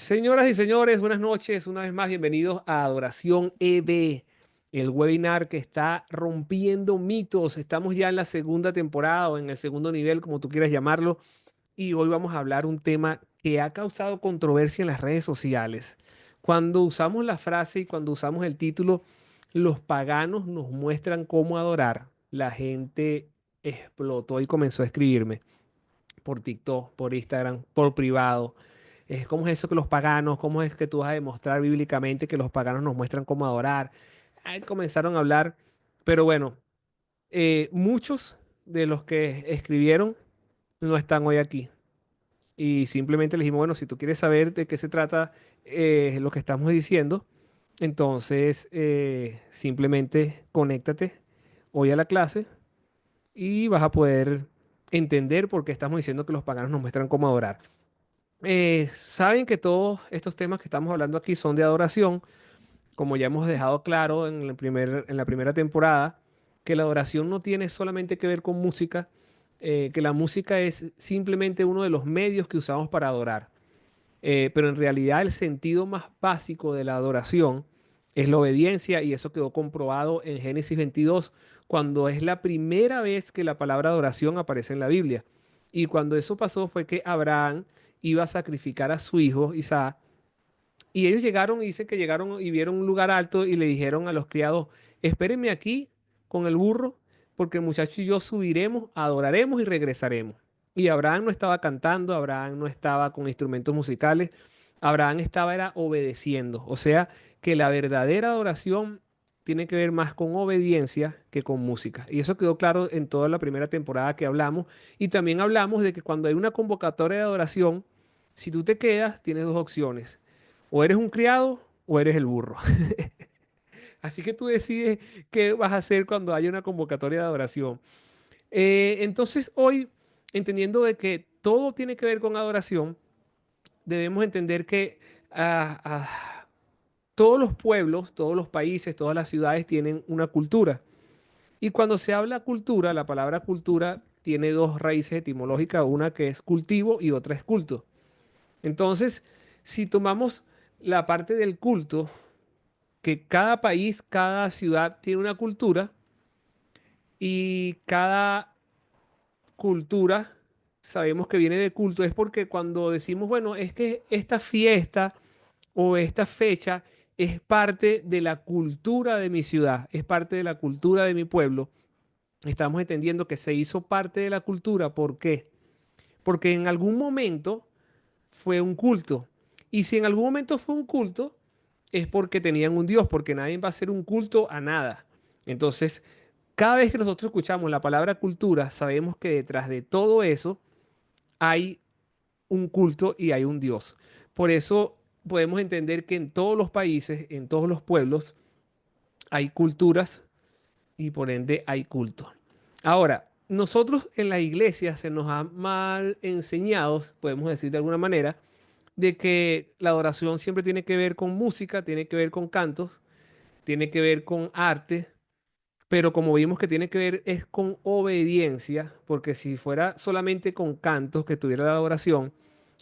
Señoras y señores, buenas noches. Una vez más, bienvenidos a Adoración EB, el webinar que está rompiendo mitos. Estamos ya en la segunda temporada o en el segundo nivel, como tú quieras llamarlo, y hoy vamos a hablar un tema que ha causado controversia en las redes sociales. Cuando usamos la frase y cuando usamos el título, los paganos nos muestran cómo adorar, la gente explotó y comenzó a escribirme por TikTok, por Instagram, por privado. ¿Cómo es eso que los paganos, cómo es que tú vas a demostrar bíblicamente que los paganos nos muestran cómo adorar? Ahí comenzaron a hablar, pero bueno, muchos de los que escribieron no están hoy aquí. Y simplemente les dijimos, bueno, si tú quieres saber de qué se trata lo que estamos diciendo, entonces simplemente conéctate hoy a la clase y vas a poder entender por qué estamos diciendo que los paganos nos muestran cómo adorar. Saben que todos estos temas que estamos hablando aquí son de adoración, como ya hemos dejado claro en la primera temporada, que la adoración no tiene solamente que ver con música, que la música es simplemente uno de los medios que usamos para adorar. Pero en realidad el sentido más básico de la adoración es la obediencia y eso quedó comprobado en Génesis 22, cuando es la primera vez que la palabra adoración aparece en la Biblia. Y cuando eso pasó fue que Abraham iba a sacrificar a su hijo Isaac y ellos llegaron y dicen que llegaron y vieron un lugar alto y le dijeron a los criados, espérenme aquí con el burro, porque el muchacho y yo subiremos, adoraremos y regresaremos. Y Abraham no estaba cantando, Abraham no estaba con instrumentos musicales, Abraham estaba era obedeciendo. O sea que la verdadera adoración tiene que ver más con obediencia que con música. Y eso quedó claro en toda la primera temporada que hablamos. Y también hablamos de que cuando hay una convocatoria de adoración, si tú te quedas, tienes dos opciones. O eres un criado o eres el burro. Así que tú decides qué vas a hacer cuando haya una convocatoria de adoración. Entonces hoy, entendiendo de que todo tiene que ver con adoración, debemos entender que todos los pueblos, todos los países, todas las ciudades tienen una cultura. Y cuando se habla cultura, la palabra cultura tiene dos raíces etimológicas, una que es cultivo y otra es culto. Entonces, si tomamos la parte del culto, que cada país, cada ciudad tiene una cultura y cada cultura sabemos que viene de culto, es porque cuando decimos, bueno, es que esta fiesta o esta fecha es parte de la cultura de mi ciudad, es parte de la cultura de mi pueblo, estamos entendiendo que se hizo parte de la cultura. ¿Por qué? Porque en algún momento fue un culto. Y si en algún momento fue un culto, es porque tenían un Dios, porque nadie va a hacer un culto a nada. Entonces, cada vez que nosotros escuchamos la palabra cultura, sabemos que detrás de todo eso hay un culto y hay un Dios. Por eso podemos entender que en todos los países, en todos los pueblos, hay culturas y por ende hay culto. Ahora, nosotros en la iglesia se nos ha mal enseñado, podemos decir de alguna manera, de que la adoración siempre tiene que ver con música, tiene que ver con cantos, tiene que ver con arte, pero como vimos que tiene que ver es con obediencia, porque si fuera solamente con cantos que tuviera la adoración,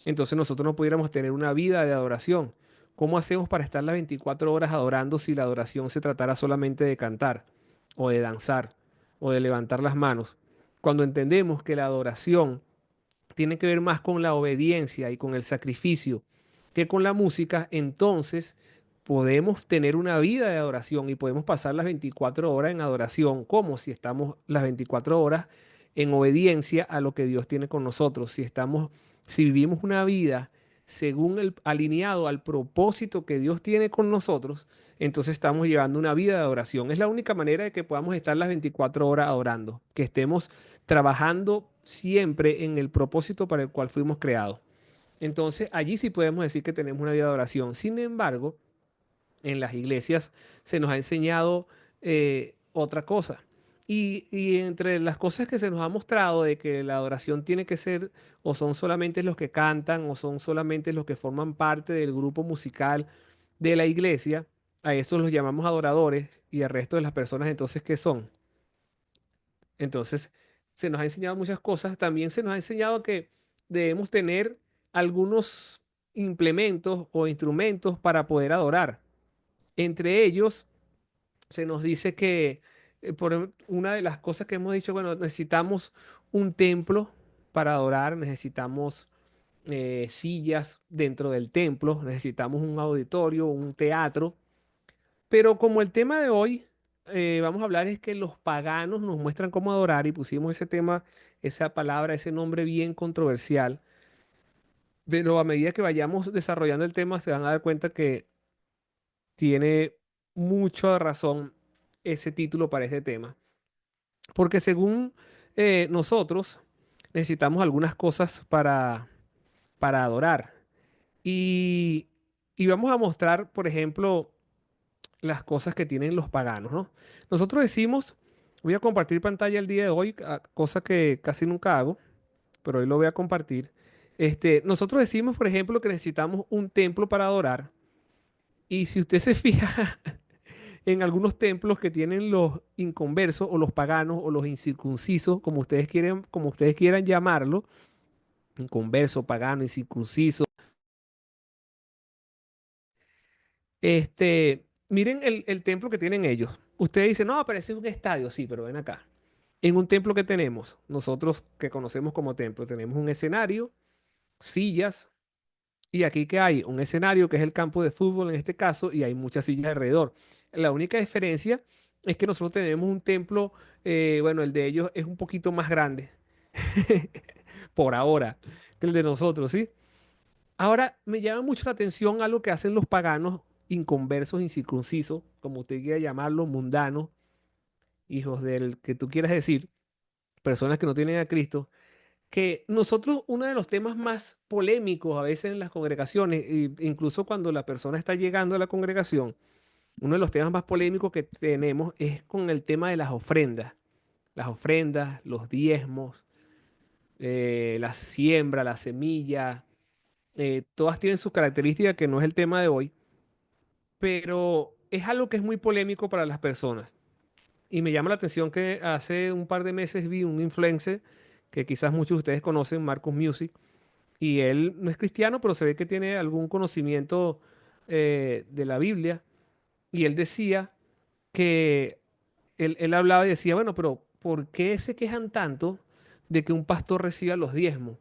entonces nosotros no pudiéramos tener una vida de adoración. ¿Cómo hacemos para estar las 24 horas adorando si la adoración se tratara solamente de cantar o de danzar o de levantar las manos? Cuando entendemos que la adoración tiene que ver más con la obediencia y con el sacrificio que con la música, entonces podemos tener una vida de adoración y podemos pasar las 24 horas en adoración, como si estamos las 24 horas en obediencia a lo que Dios tiene con nosotros. Si vivimos una vida según el alineado al propósito que Dios tiene con nosotros, entonces estamos llevando una vida de adoración. Es la única manera de que podamos estar las 24 horas adorando, que estemos trabajando siempre en el propósito para el cual fuimos creados. Entonces, allí sí podemos decir que tenemos una vida de adoración. Sin embargo, en las iglesias se nos ha enseñado otra cosa. Y entre las cosas que se nos ha mostrado de que la adoración tiene que ser o son solamente los que cantan o son solamente los que forman parte del grupo musical de la iglesia, a esos los llamamos adoradores y al resto de las personas entonces, ¿qué son? Entonces, se nos ha enseñado muchas cosas. También se nos ha enseñado que debemos tener algunos, implementos o instrumentos para poder adorar. Entre ellos, se nos dice que una de las cosas que hemos dicho, bueno, necesitamos un templo para adorar, necesitamos sillas dentro del templo, necesitamos un auditorio, un teatro, pero como el tema de hoy, vamos a hablar es que los paganos nos muestran cómo adorar y pusimos ese tema, esa palabra, ese nombre bien controversial, pero a medida que vayamos desarrollando el tema se van a dar cuenta que tiene mucha razón ese título para este tema. Porque según nosotros, necesitamos algunas cosas para adorar. Y, y vamos a mostrar, por ejemplo, las cosas que tienen los paganos, ¿no? Nosotros decimos, voy a compartir pantalla el día de hoy, cosa que casi nunca hago, pero hoy lo voy a compartir. Nosotros decimos, por ejemplo, que necesitamos un templo para adorar. Y si usted se fija, en algunos templos que tienen los inconversos o los paganos o los incircuncisos, como ustedes quieran llamarlo, inconverso, pagano, incircunciso. Miren el templo que tienen ellos. Ustedes dicen, no, pero ese es un estadio, sí, pero ven acá. En un templo que tenemos, nosotros que conocemos como templo, tenemos un escenario, sillas, y aquí que hay un escenario que es el campo de fútbol en este caso, y hay muchas sillas alrededor. La única diferencia es que nosotros tenemos un templo, bueno, el de ellos es un poquito más grande, por ahora, que el de nosotros, ¿sí? Ahora, me llama mucho la atención algo que hacen los paganos inconversos, incircuncisos, como usted quiera llamarlos, mundanos, hijos del que tú quieras decir, personas que no tienen a Cristo, que nosotros, uno de los temas más polémicos a veces en las congregaciones, incluso cuando la persona está llegando a la congregación, uno de los temas más polémicos que tenemos es con el tema de las ofrendas, los diezmos, la siembra, la semilla, todas tienen sus características que no es el tema de hoy, pero es algo que es muy polémico para las personas. Y me llama la atención que hace un par de meses vi un influencer que quizás muchos de ustedes conocen, Marcus Music, y él no es cristiano, pero se ve que tiene algún conocimiento de la Biblia, y él decía que él hablaba y decía, bueno, pero ¿por qué se quejan tanto de que un pastor reciba los diezmos?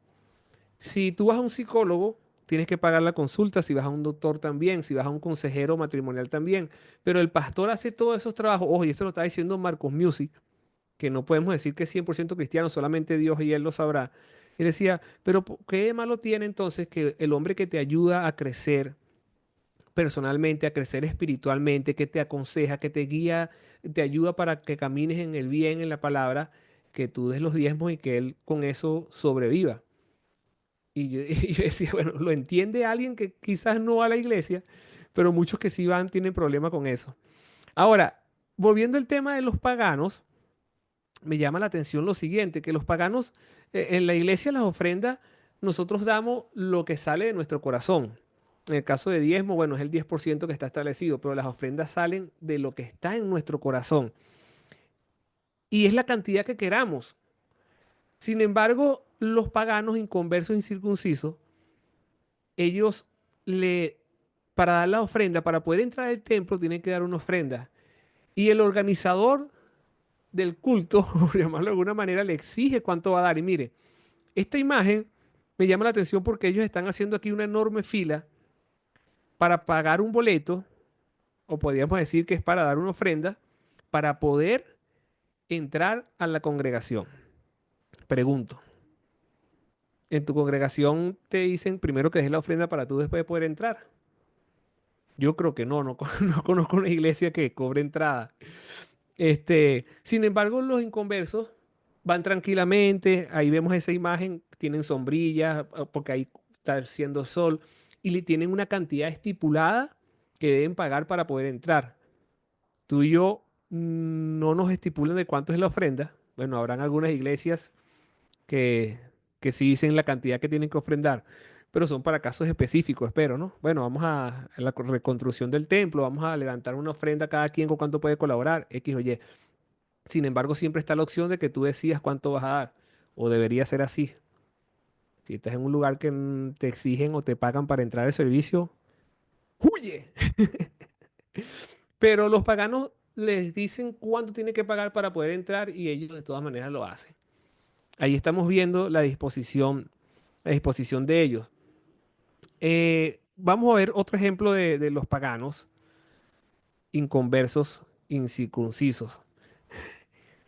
Si tú vas a un psicólogo, tienes que pagar la consulta, si vas a un doctor también, si vas a un consejero matrimonial también, pero el pastor hace todos esos trabajos. Ojo, y eso lo está diciendo Marcos Music, que no podemos decir que es 100% cristiano, solamente Dios y él lo sabrá. Él decía, pero ¿qué de malo tiene entonces que el hombre que te ayuda a crecer personalmente, a crecer espiritualmente, que te aconseja, que te guía, te ayuda para que camines en el bien, en la palabra, que tú des los diezmos y que él con eso sobreviva? Y yo, y yo decía, bueno, lo entiende alguien que quizás no va a la iglesia, pero muchos que sí van tienen problema con eso. Ahora, volviendo al tema de los paganos, me llama la atención lo siguiente, que los paganos, en la iglesia las ofrendas, nosotros damos lo que sale de nuestro corazón. En el caso de diezmo, bueno, es el 10% que está establecido, pero las ofrendas salen de lo que está en nuestro corazón. Y es la cantidad que queramos. Sin embargo, los paganos inconversos, incircuncisos, ellos le, para dar la ofrenda, para poder entrar al templo, tienen que dar una ofrenda. Y el organizador del culto, por llamarlo de alguna manera, le exige cuánto va a dar. Y mire, esta imagen me llama la atención porque ellos están haciendo aquí una enorme fila para pagar un boleto, o podríamos decir que es para dar una ofrenda, para poder entrar a la congregación. Pregunto, ¿en tu congregación te dicen primero que des la ofrenda para tú después poder entrar? Yo creo que no, no conozco una iglesia que cobre entrada. Sin embargo, los inconversos van tranquilamente, ahí vemos esa imagen, tienen sombrillas, porque ahí está haciendo sol, y le tienen una cantidad estipulada que deben pagar para poder entrar. Tú y yo no nos estipulan de cuánto es la ofrenda. Bueno, habrán algunas iglesias que, que sí dicen la cantidad que tienen que ofrendar, pero son para casos específicos, espero, ¿no? Bueno, vamos a la reconstrucción del templo, vamos a levantar una ofrenda cada quien con cuánto puede colaborar, X o Y. Sin embargo, siempre está la opción de que tú decidas cuánto vas a dar, o debería ser así. Si estás en un lugar que te exigen o te pagan para entrar al servicio, ¡huye! Pero los paganos les dicen cuánto tiene que pagar para poder entrar y ellos de todas maneras lo hacen. Ahí estamos viendo la disposición de ellos. Vamos a ver otro ejemplo de los paganos inconversos, incircuncisos.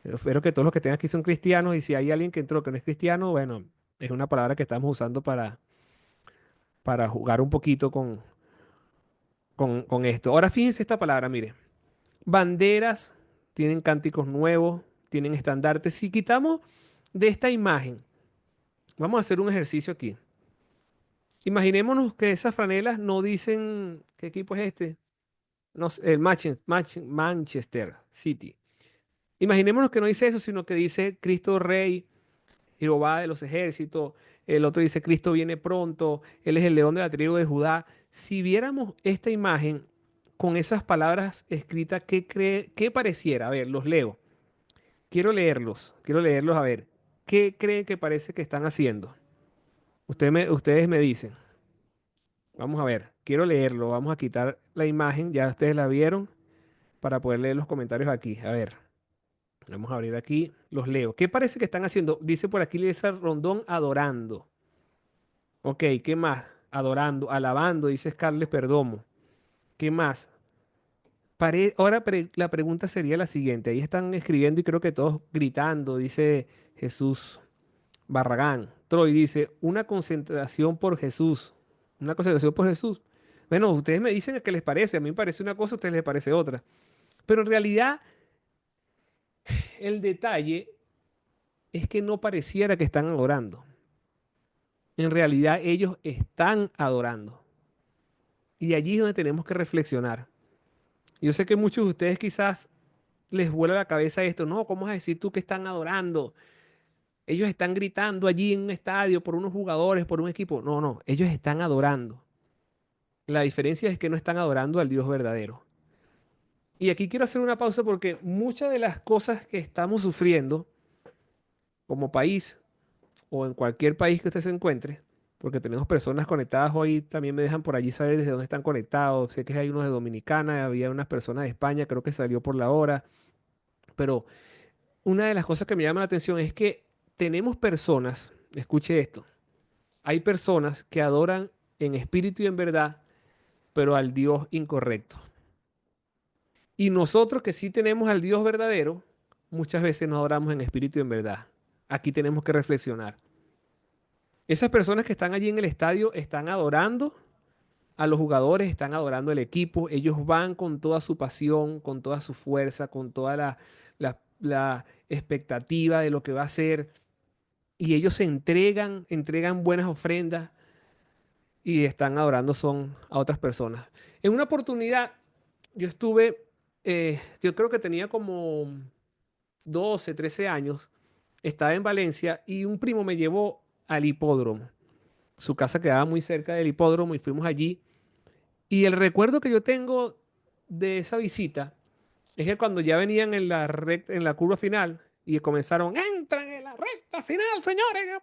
Espero que todos los que tengan aquí son cristianos y si hay alguien que entró que no es cristiano, bueno, es una palabra que estamos usando para jugar un poquito con esto. Ahora fíjense esta palabra, mire. Banderas, tienen cánticos nuevos, tienen estandartes. Si quitamos de esta imagen, vamos a hacer un ejercicio aquí. Imaginémonos que esas franelas no dicen, ¿qué equipo es este? No sé, el Manchester City. Imaginémonos que no dice eso, sino que dice Cristo Rey, Jehová de los ejércitos. El otro dice Cristo viene pronto, Él es el león de la tribu de Judá. Si viéramos esta imagen con esas palabras escritas, ¿qué pareciera? A ver, los leo. Quiero leerlos a ver. ¿Qué creen que parece que están haciendo? Ustedes me dicen. Vamos a ver, quiero leerlo. Vamos a quitar la imagen, ya ustedes la vieron, para poder leer los comentarios aquí. A ver, vamos a abrir aquí, los leo. ¿Qué parece que están haciendo? Dice por aquí Lisa Rondón, adorando. Ok, ¿qué más? Adorando, alabando, dice Scarlett Perdomo. ¿Qué más? Ahora la pregunta sería la siguiente. Ahí están escribiendo y creo que todos gritando, dice Jesús Barragán. Troy dice, una concentración por Jesús. Una concentración por Jesús. Bueno, ustedes me dicen qué les parece. A mí me parece una cosa, a ustedes les parece otra. Pero en realidad, el detalle es que no pareciera que están adorando. En realidad, ellos están adorando. Y allí es donde tenemos que reflexionar. Yo sé que muchos de ustedes quizás les vuela la cabeza esto. No, ¿cómo vas a decir tú que están adorando? Ellos están gritando allí en un estadio por unos jugadores, por un equipo. No, no, ellos están adorando. La diferencia es que no están adorando al Dios verdadero. Y aquí quiero hacer una pausa porque muchas de las cosas que estamos sufriendo como país o en cualquier país que usted se encuentre, porque tenemos personas conectadas hoy, también me dejan por allí saber desde dónde están conectados. Sé que hay unos de Dominicana, había unas personas de España, creo que salió por la hora. Pero una de las cosas que me llama la atención es que tenemos personas, escuche esto, hay personas que adoran en espíritu y en verdad, pero al Dios incorrecto. Y nosotros que sí tenemos al Dios verdadero, muchas veces nos adoramos en espíritu y en verdad. Aquí tenemos que reflexionar. Esas personas que están allí en el estadio están adorando a los jugadores, están adorando al equipo. Ellos van con toda su pasión, con toda su fuerza, con toda la expectativa de lo que va a ser. Y ellos se entregan buenas ofrendas y están adorando son a otras personas. En una oportunidad, yo estuve, yo creo que tenía como 12, 13 años, estaba en Valencia y un primo me llevó al hipódromo. Su casa quedaba muy cerca del hipódromo y fuimos allí. Y el recuerdo que yo tengo de esa visita es que cuando ya venían en en la curva final y comenzaron, entran en la recta final, señores.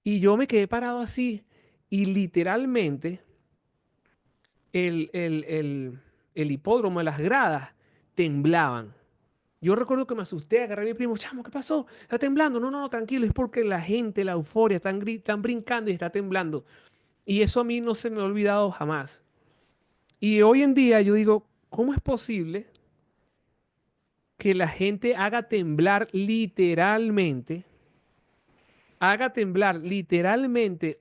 Y yo me quedé parado así y literalmente el hipódromo, las gradas temblaban. Yo recuerdo que me asusté, agarré a mi primo, chamo, ¿qué pasó? Está temblando. No, no, no, tranquilo, es porque la gente, la euforia, están brincando y está temblando. Y eso a mí no se me ha olvidado jamás. Y hoy en día yo digo, ¿cómo es posible que la gente haga temblar literalmente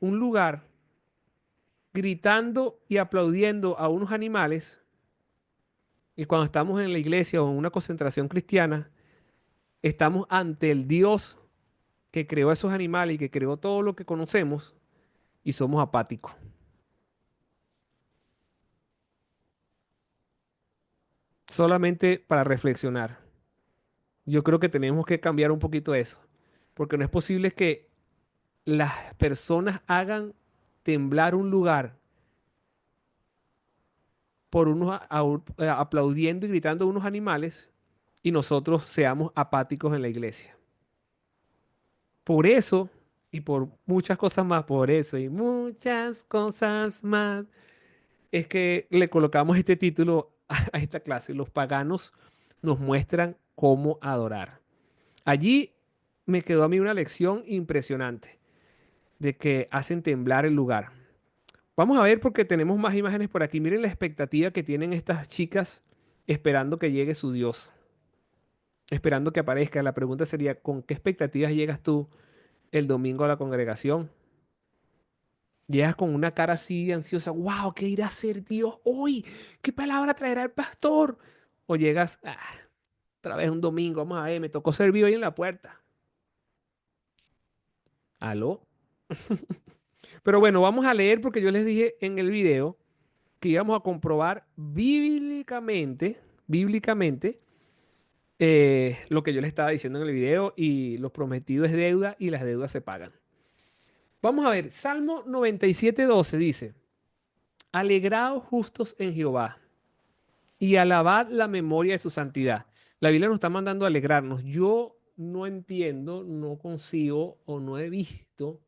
un lugar gritando y aplaudiendo a unos animales? Y cuando estamos en la iglesia o en una concentración cristiana, estamos ante el Dios que creó esos animales y que creó todo lo que conocemos y somos apáticos. Solamente para reflexionar. Yo creo que tenemos que cambiar un poquito eso, porque no es posible que las personas hagan temblar un lugar por aplaudiendo y gritando a unos animales y nosotros seamos apáticos en la iglesia. Por eso y por muchas cosas más, por eso y muchas cosas más, es que le colocamos este título a esta clase. Los paganos nos muestran cómo adorar. Allí me quedó a mí una lección impresionante de que hacen temblar el lugar. Vamos a ver porque tenemos más imágenes por aquí. Miren la expectativa que tienen estas chicas esperando que llegue su Dios, esperando que aparezca. La pregunta sería, ¿con qué expectativas llegas tú el domingo a la congregación? Llegas con una cara así ansiosa, wow, ¿qué irá a hacer Dios hoy? ¿Qué palabra traerá el pastor? O llegas, otra vez un domingo, vamos a ver, me tocó servir hoy en la puerta. ¿Aló? Pero bueno, vamos a leer porque yo les dije en el video que íbamos a comprobar bíblicamente, lo que yo les estaba diciendo en el video y lo prometido es deuda y las deudas se pagan. Vamos a ver, Salmo 97:12 dice, alegraos justos en Jehová y alabad la memoria de su santidad. La Biblia nos está mandando a alegrarnos. Yo no entiendo, no consigo o no he visto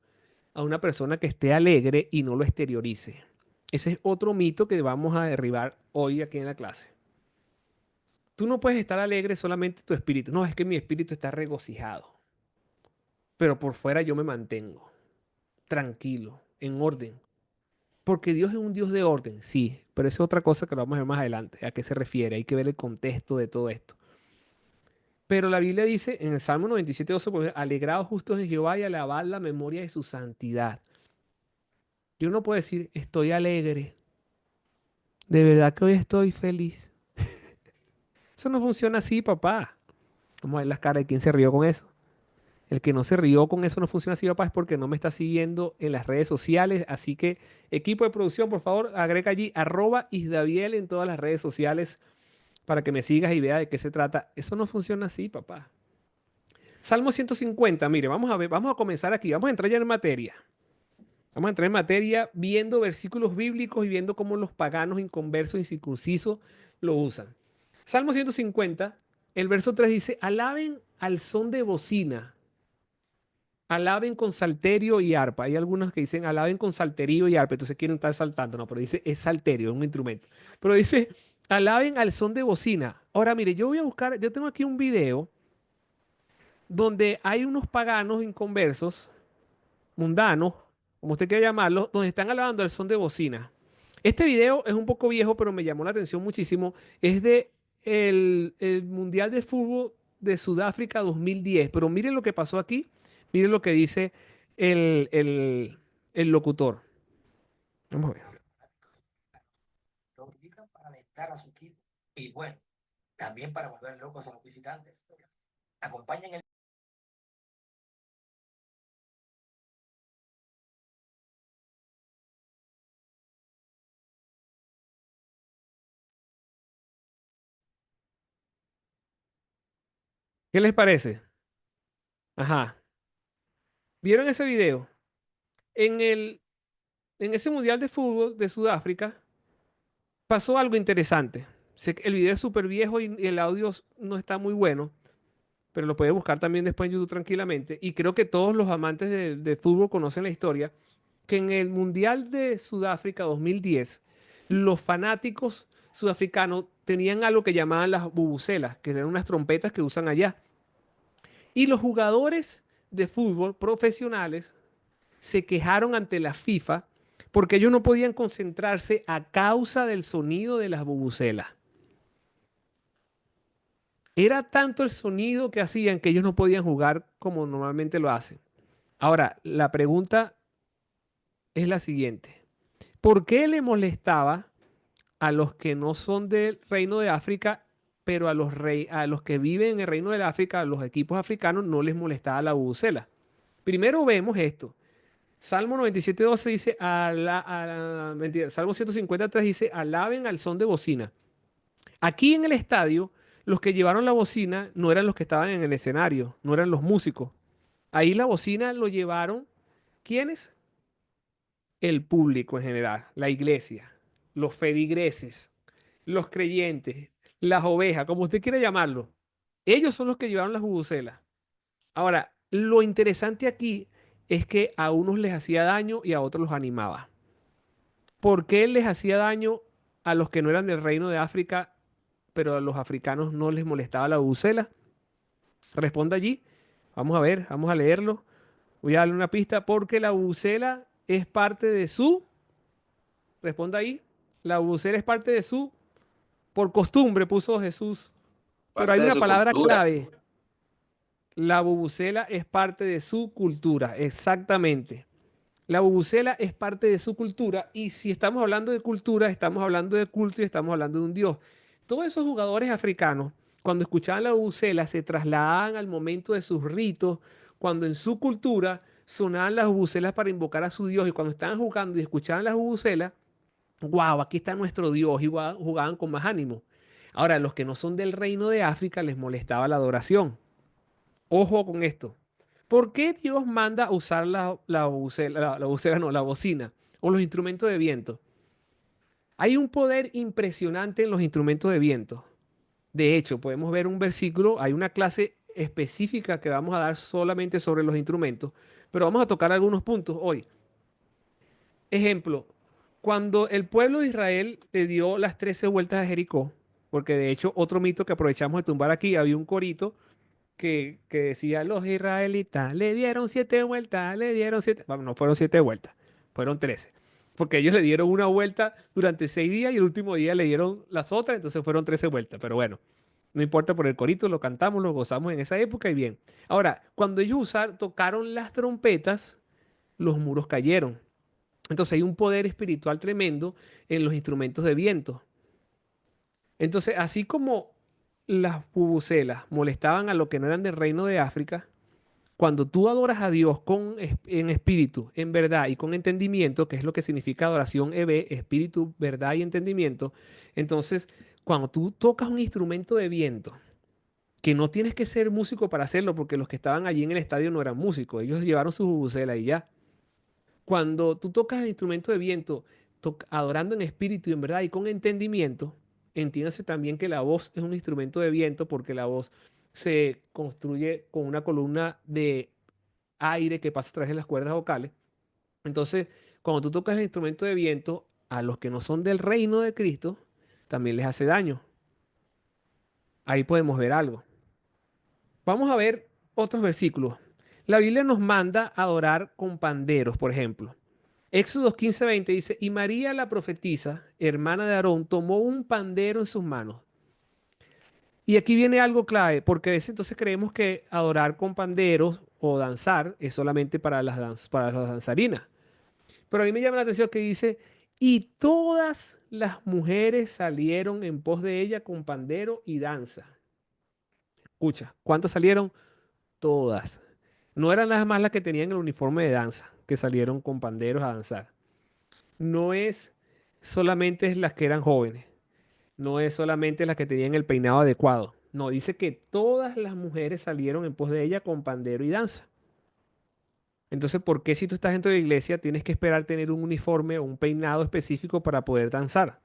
a una persona que esté alegre y no lo exteriorice. Ese es otro mito que vamos a derribar hoy aquí en la clase. Tú no puedes estar alegre solamente tu espíritu. No, es que mi espíritu está regocijado, pero por fuera yo me mantengo tranquilo, en orden. Porque Dios es un Dios de orden, sí, pero eso es otra cosa que lo vamos a ver más adelante. ¿A qué se refiere? Hay que ver el contexto de todo esto. Pero la Biblia dice en el Salmo 97:12, pues, alegrados justos en Jehová y alabad la memoria de su santidad. Yo no puedo decir, estoy alegre, de verdad que hoy estoy feliz. Eso no funciona así, papá. Vamos a ver las caras de quién se rió con eso. El que no se rió con eso no funciona así, papá, es porque no me está siguiendo en las redes sociales. Así que, equipo de producción, por favor, agrega allí @isdaviel en todas las redes sociales para que me sigas y veas de qué se trata. Eso no funciona así, papá. Salmo 150, mire, vamos a ver, vamos a comenzar aquí, vamos a entrar ya en materia. Vamos a entrar en materia viendo versículos bíblicos y viendo cómo los paganos inconversos y circuncisos lo usan. Salmo 150, el verso 3 dice, alaben al son de bocina. Alaben con salterio y arpa. Hay algunos que dicen alaben con salterio y arpa, entonces quieren estar saltando, no, pero dice es salterio, es un instrumento. Pero dice alaben al son de bocina. Ahora, mire, yo voy a buscar, yo tengo aquí un video donde hay unos paganos inconversos, mundanos, como usted quiera llamarlos, donde están alabando al son de bocina. Este video es un poco viejo, pero me llamó la atención muchísimo. Es de el Mundial de Fútbol de Sudáfrica 2010. Pero miren lo que pasó aquí. Miren lo que dice el locutor. Vamos a ver. Lo utilizan para alentar a su equipo y bueno, también para volver locos a los visitantes. Acompañan el... ¿Qué les parece? Ajá. ¿Vieron ese video? En en ese Mundial de Fútbol de Sudáfrica pasó algo interesante. Sé que el video es súper viejo y el audio no está muy bueno, pero lo puede buscar también después en YouTube tranquilamente. Y creo que todos los amantes de fútbol conocen la historia, que en el Mundial de Sudáfrica 2010, los fanáticos sudafricanos tenían algo que llamaban las bubucelas, que eran unas trompetas que usan allá. Y los jugadores de fútbol profesionales se quejaron ante la FIFA porque ellos no podían concentrarse a causa del sonido de las bubucelas. Era tanto el sonido que hacían que ellos no podían jugar como normalmente lo hacen. Ahora, la pregunta es la siguiente. ¿Por qué le molestaba a los que no son del reino de África, pero a los que viven en el reino de África, a los equipos africanos, no les molestaba la bubucela? Primero vemos esto. Salmo 97:12 dice, mentira, Salmo 153 dice, alaben al son de bocina. Aquí en el estadio, los que llevaron la bocina no eran los que estaban en el escenario, no eran los músicos. Ahí la bocina lo llevaron, ¿quiénes? El público en general, la iglesia, los feligreses, los creyentes, las ovejas, como usted quiera llamarlo. Ellos son los que llevaron las bubucelas. Ahora, lo interesante aquí es que a unos les hacía daño y a otros los animaba. ¿Por qué les hacía daño a los que no eran del reino de África, pero a los africanos no les molestaba la bubucela? Responda allí. Vamos a ver, vamos a leerlo. Voy a darle una pista porque la bubucela es parte de su, responda ahí, la bubucela es parte de su, por costumbre puso Jesús, pero hay Parte de una su palabra cultura. clave. La bubucela es parte de su cultura, exactamente. La bubucela es parte de su cultura y si estamos hablando de cultura, estamos hablando de culto y estamos hablando de un dios. Todos esos jugadores africanos, cuando escuchaban la bubucela, se trasladaban al momento de sus ritos, cuando en su cultura sonaban las bubucelas para invocar a su dios y cuando estaban jugando y escuchaban las bubucelas, wow, aquí está nuestro dios y jugaban con más ánimo. Ahora, los que no son del reino de África les molestaba la adoración. Ojo con esto. ¿Por qué Dios manda usar la bucela, la bucela no, la bocina o los instrumentos de viento? Hay un poder impresionante en los instrumentos de viento. De hecho, podemos ver un versículo, hay una clase específica que vamos a dar solamente sobre los instrumentos, pero vamos a tocar algunos puntos hoy. Ejemplo, cuando el pueblo de Israel le dio las 13 vueltas a Jericó, porque de hecho otro mito que aprovechamos de tumbar aquí, había un corito que decía, los israelitas le dieron 7 vueltas, le dieron siete. Bueno, no fueron 7 vueltas, fueron 13. Porque ellos le dieron una vuelta durante 6 días y el último día le dieron las otras, entonces fueron 13 vueltas. Pero bueno, no importa por el corito, lo cantamos, lo gozamos en esa época y bien. Ahora, cuando ellos tocaron las trompetas, los muros cayeron. Entonces hay un poder espiritual tremendo en los instrumentos de viento. Entonces, así como las bubucelas molestaban a los que no eran del reino de África, cuando tú adoras a Dios en espíritu, en verdad y con entendimiento, que es lo que significa adoración EB, espíritu, verdad y entendimiento, entonces cuando tú tocas un instrumento de viento, que no tienes que ser músico para hacerlo, porque los que estaban allí en el estadio no eran músicos, ellos llevaron su bubucela y ya. Cuando tú tocas el instrumento de viento, adorando en espíritu y en verdad y con entendimiento, entiéndase también que la voz es un instrumento de viento porque la voz se construye con una columna de aire que pasa a través de las cuerdas vocales. Entonces, cuando tú tocas el instrumento de viento, a los que no son del reino de Cristo, también les hace daño. Ahí podemos ver algo. Vamos a ver otros versículos. La Biblia nos manda a adorar con panderos, por ejemplo. Éxodo 15:20 dice, y María la profetisa, hermana de Aarón, tomó un pandero en sus manos. Y aquí viene algo clave, porque a veces entonces creemos que adorar con panderos o danzar es solamente para para las danzarinas. Pero a mí me llama la atención que dice, y todas las mujeres salieron en pos de ella con pandero y danza. Escucha, ¿cuántas salieron? Todas. No eran nada más las que tenían el uniforme de danza, que salieron con panderos a danzar. No es solamente las que eran jóvenes, no es solamente las que tenían el peinado adecuado. No, dice que todas las mujeres salieron en pos de ella con pandero y danza. Entonces, ¿por qué si tú estás dentro de la iglesia tienes que esperar tener un uniforme o un peinado específico para poder danzar?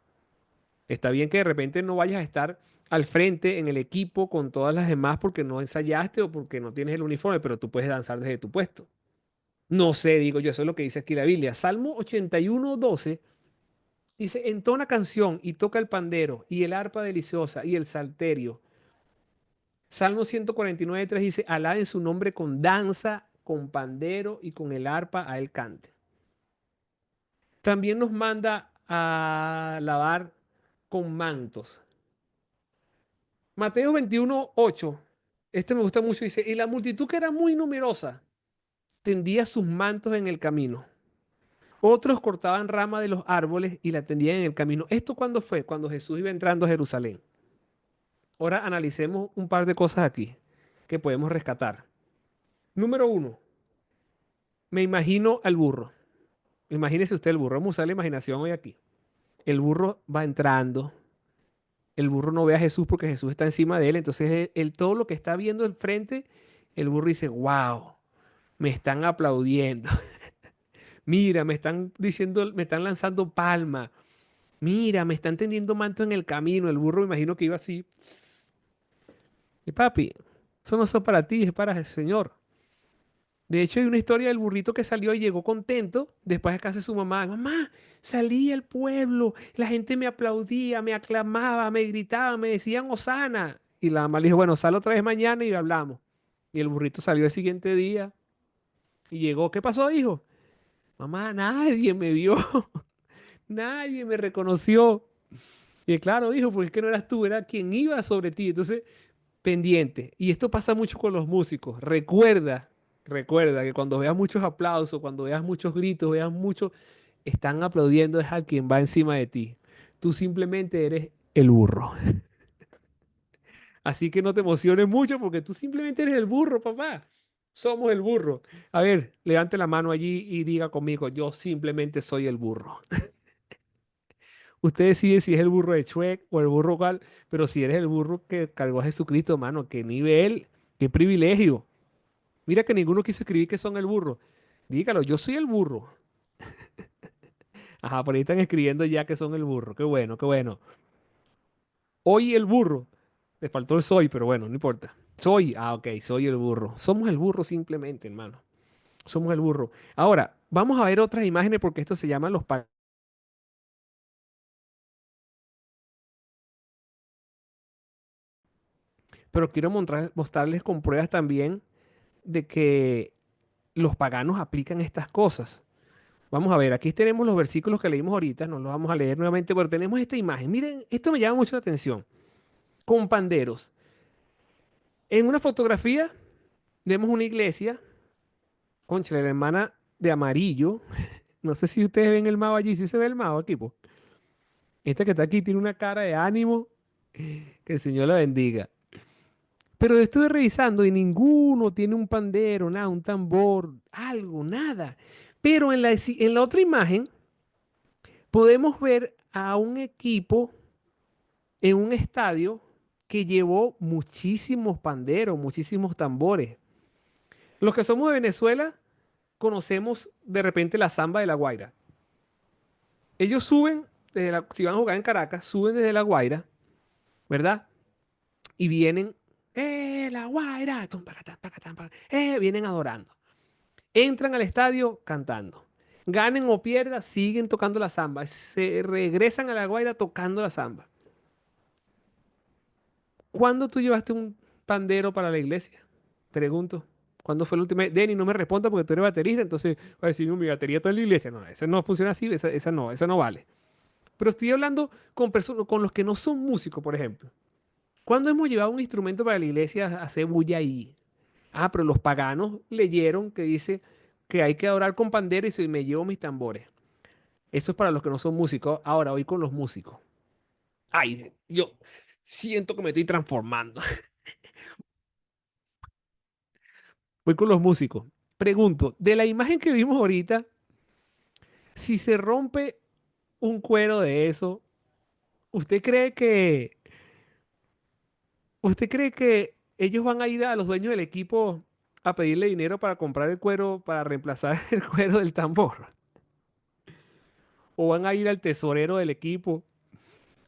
Está bien que de repente no vayas a estar al frente en el equipo con todas las demás porque no ensayaste o porque no tienes el uniforme, pero tú puedes danzar desde tu puesto. No sé, digo yo, eso es lo que dice aquí la Biblia. Salmo 81:12 dice, entona canción y toca el pandero y el arpa deliciosa y el salterio. Salmo 149:3 dice, alaben su nombre con danza, con pandero y con el arpa a él cante. También nos manda a alabar con mantos. Mateo 21:8, este me gusta mucho, dice, y la multitud que era muy numerosa tendía sus mantos en el camino. Otros cortaban ramas de los árboles y la tendían en el camino. ¿Esto cuándo fue? Cuando Jesús iba entrando a Jerusalén. Ahora analicemos un par de cosas aquí que podemos rescatar. Número uno, me imagino al burro. Imagínese usted el burro. Vamos a usar la imaginación hoy aquí. El burro va entrando. El burro no ve a Jesús porque Jesús está encima de él. Entonces, todo lo que está viendo enfrente, el burro dice, wow, me están aplaudiendo. Mira, me están diciendo, me están lanzando palmas. Mira, me están tendiendo manto en el camino. El burro me imagino que iba así. Y papi, eso no es para ti, es para el Señor. De hecho, hay una historia del burrito que salió y llegó contento después de casa de su mamá. Mamá, salí al pueblo, la gente me aplaudía, me aclamaba, me gritaba, me decían Hosana. Y la mamá le dijo, bueno, sal otra vez mañana y hablamos. Y el burrito salió el siguiente día y llegó. ¿Qué pasó, hijo? Mamá, nadie me vio, nadie me reconoció. Y claro, dijo, pues es que no eras tú, era quien iba sobre ti. Entonces, pendiente. Y esto pasa mucho con los músicos. Recuerda que cuando veas muchos aplausos, cuando veas muchos gritos, veas muchos, están aplaudiendo es a quien va encima de ti. Tú simplemente eres el burro. Así que no te emociones mucho porque tú simplemente eres el burro, papá. Somos el burro. A ver, levante la mano allí y diga conmigo, yo simplemente soy el burro. Usted decide si es el burro de Shrek o el burro cual, pero si eres el burro que cargó a Jesucristo, mano, qué nivel, qué privilegio. Mira que ninguno quiso escribir que son el burro. Dígalo, yo soy el burro. Ajá, por ahí están escribiendo ya que son el burro. Qué bueno, qué bueno. Hoy el burro. Le faltó el soy, pero bueno, no importa. Soy, ok, soy el burro. Somos el burro simplemente, hermano. Somos el burro. Ahora, vamos a ver otras imágenes porque esto se llama los paganos. Pero quiero mostrarles con pruebas también de que los paganos aplican estas cosas. Vamos a ver, aquí tenemos los versículos que leímos ahorita, no los vamos a leer nuevamente, pero tenemos esta imagen. Miren, esto me llama mucho la atención. Con panderos. En una fotografía vemos una iglesia, concha, la hermana de amarillo. No sé si ustedes ven el mago allí, si se ve el mago aquí, po. Esta que está aquí tiene una cara de ánimo, que el Señor la bendiga. Pero estuve revisando y ninguno tiene un pandero, nada, un tambor, algo, nada. Pero en la otra imagen podemos ver a un equipo en un estadio que llevó muchísimos panderos, muchísimos tambores. Los que somos de Venezuela conocemos de repente la samba de La Guaira. Ellos suben, si van a jugar en Caracas, suben desde La Guaira, ¿verdad? Y vienen, La Guaira! Tum, pacatán, pacatán, vienen adorando. Entran al estadio cantando. Ganen o pierdan, siguen tocando la samba. Se regresan a La Guaira tocando la samba. ¿Cuándo tú llevaste un pandero para la iglesia? Pregunto. ¿Cuándo fue la última vez? Denny, no me responda porque tú eres baterista, entonces va a decir, no, mi batería está en la iglesia. No, eso no funciona así, esa no vale. Pero estoy hablando con personas, con los que no son músicos, por ejemplo. ¿Cuándo hemos llevado un instrumento para la iglesia a hacer bulla ahí? Ah, pero los paganos leyeron que dice que hay que adorar con pandero y se me llevo mis tambores. Eso es para los que no son músicos. Ahora, voy con los músicos. Ay, yo siento que me estoy transformando. Voy con los músicos. Pregunto, de la imagen que vimos ahorita, si se rompe un cuero de eso, ¿usted cree que, usted cree que ellos van a ir a los dueños del equipo a pedirle dinero para comprar el cuero, para reemplazar el cuero del tambor? ¿O van a ir al tesorero del equipo,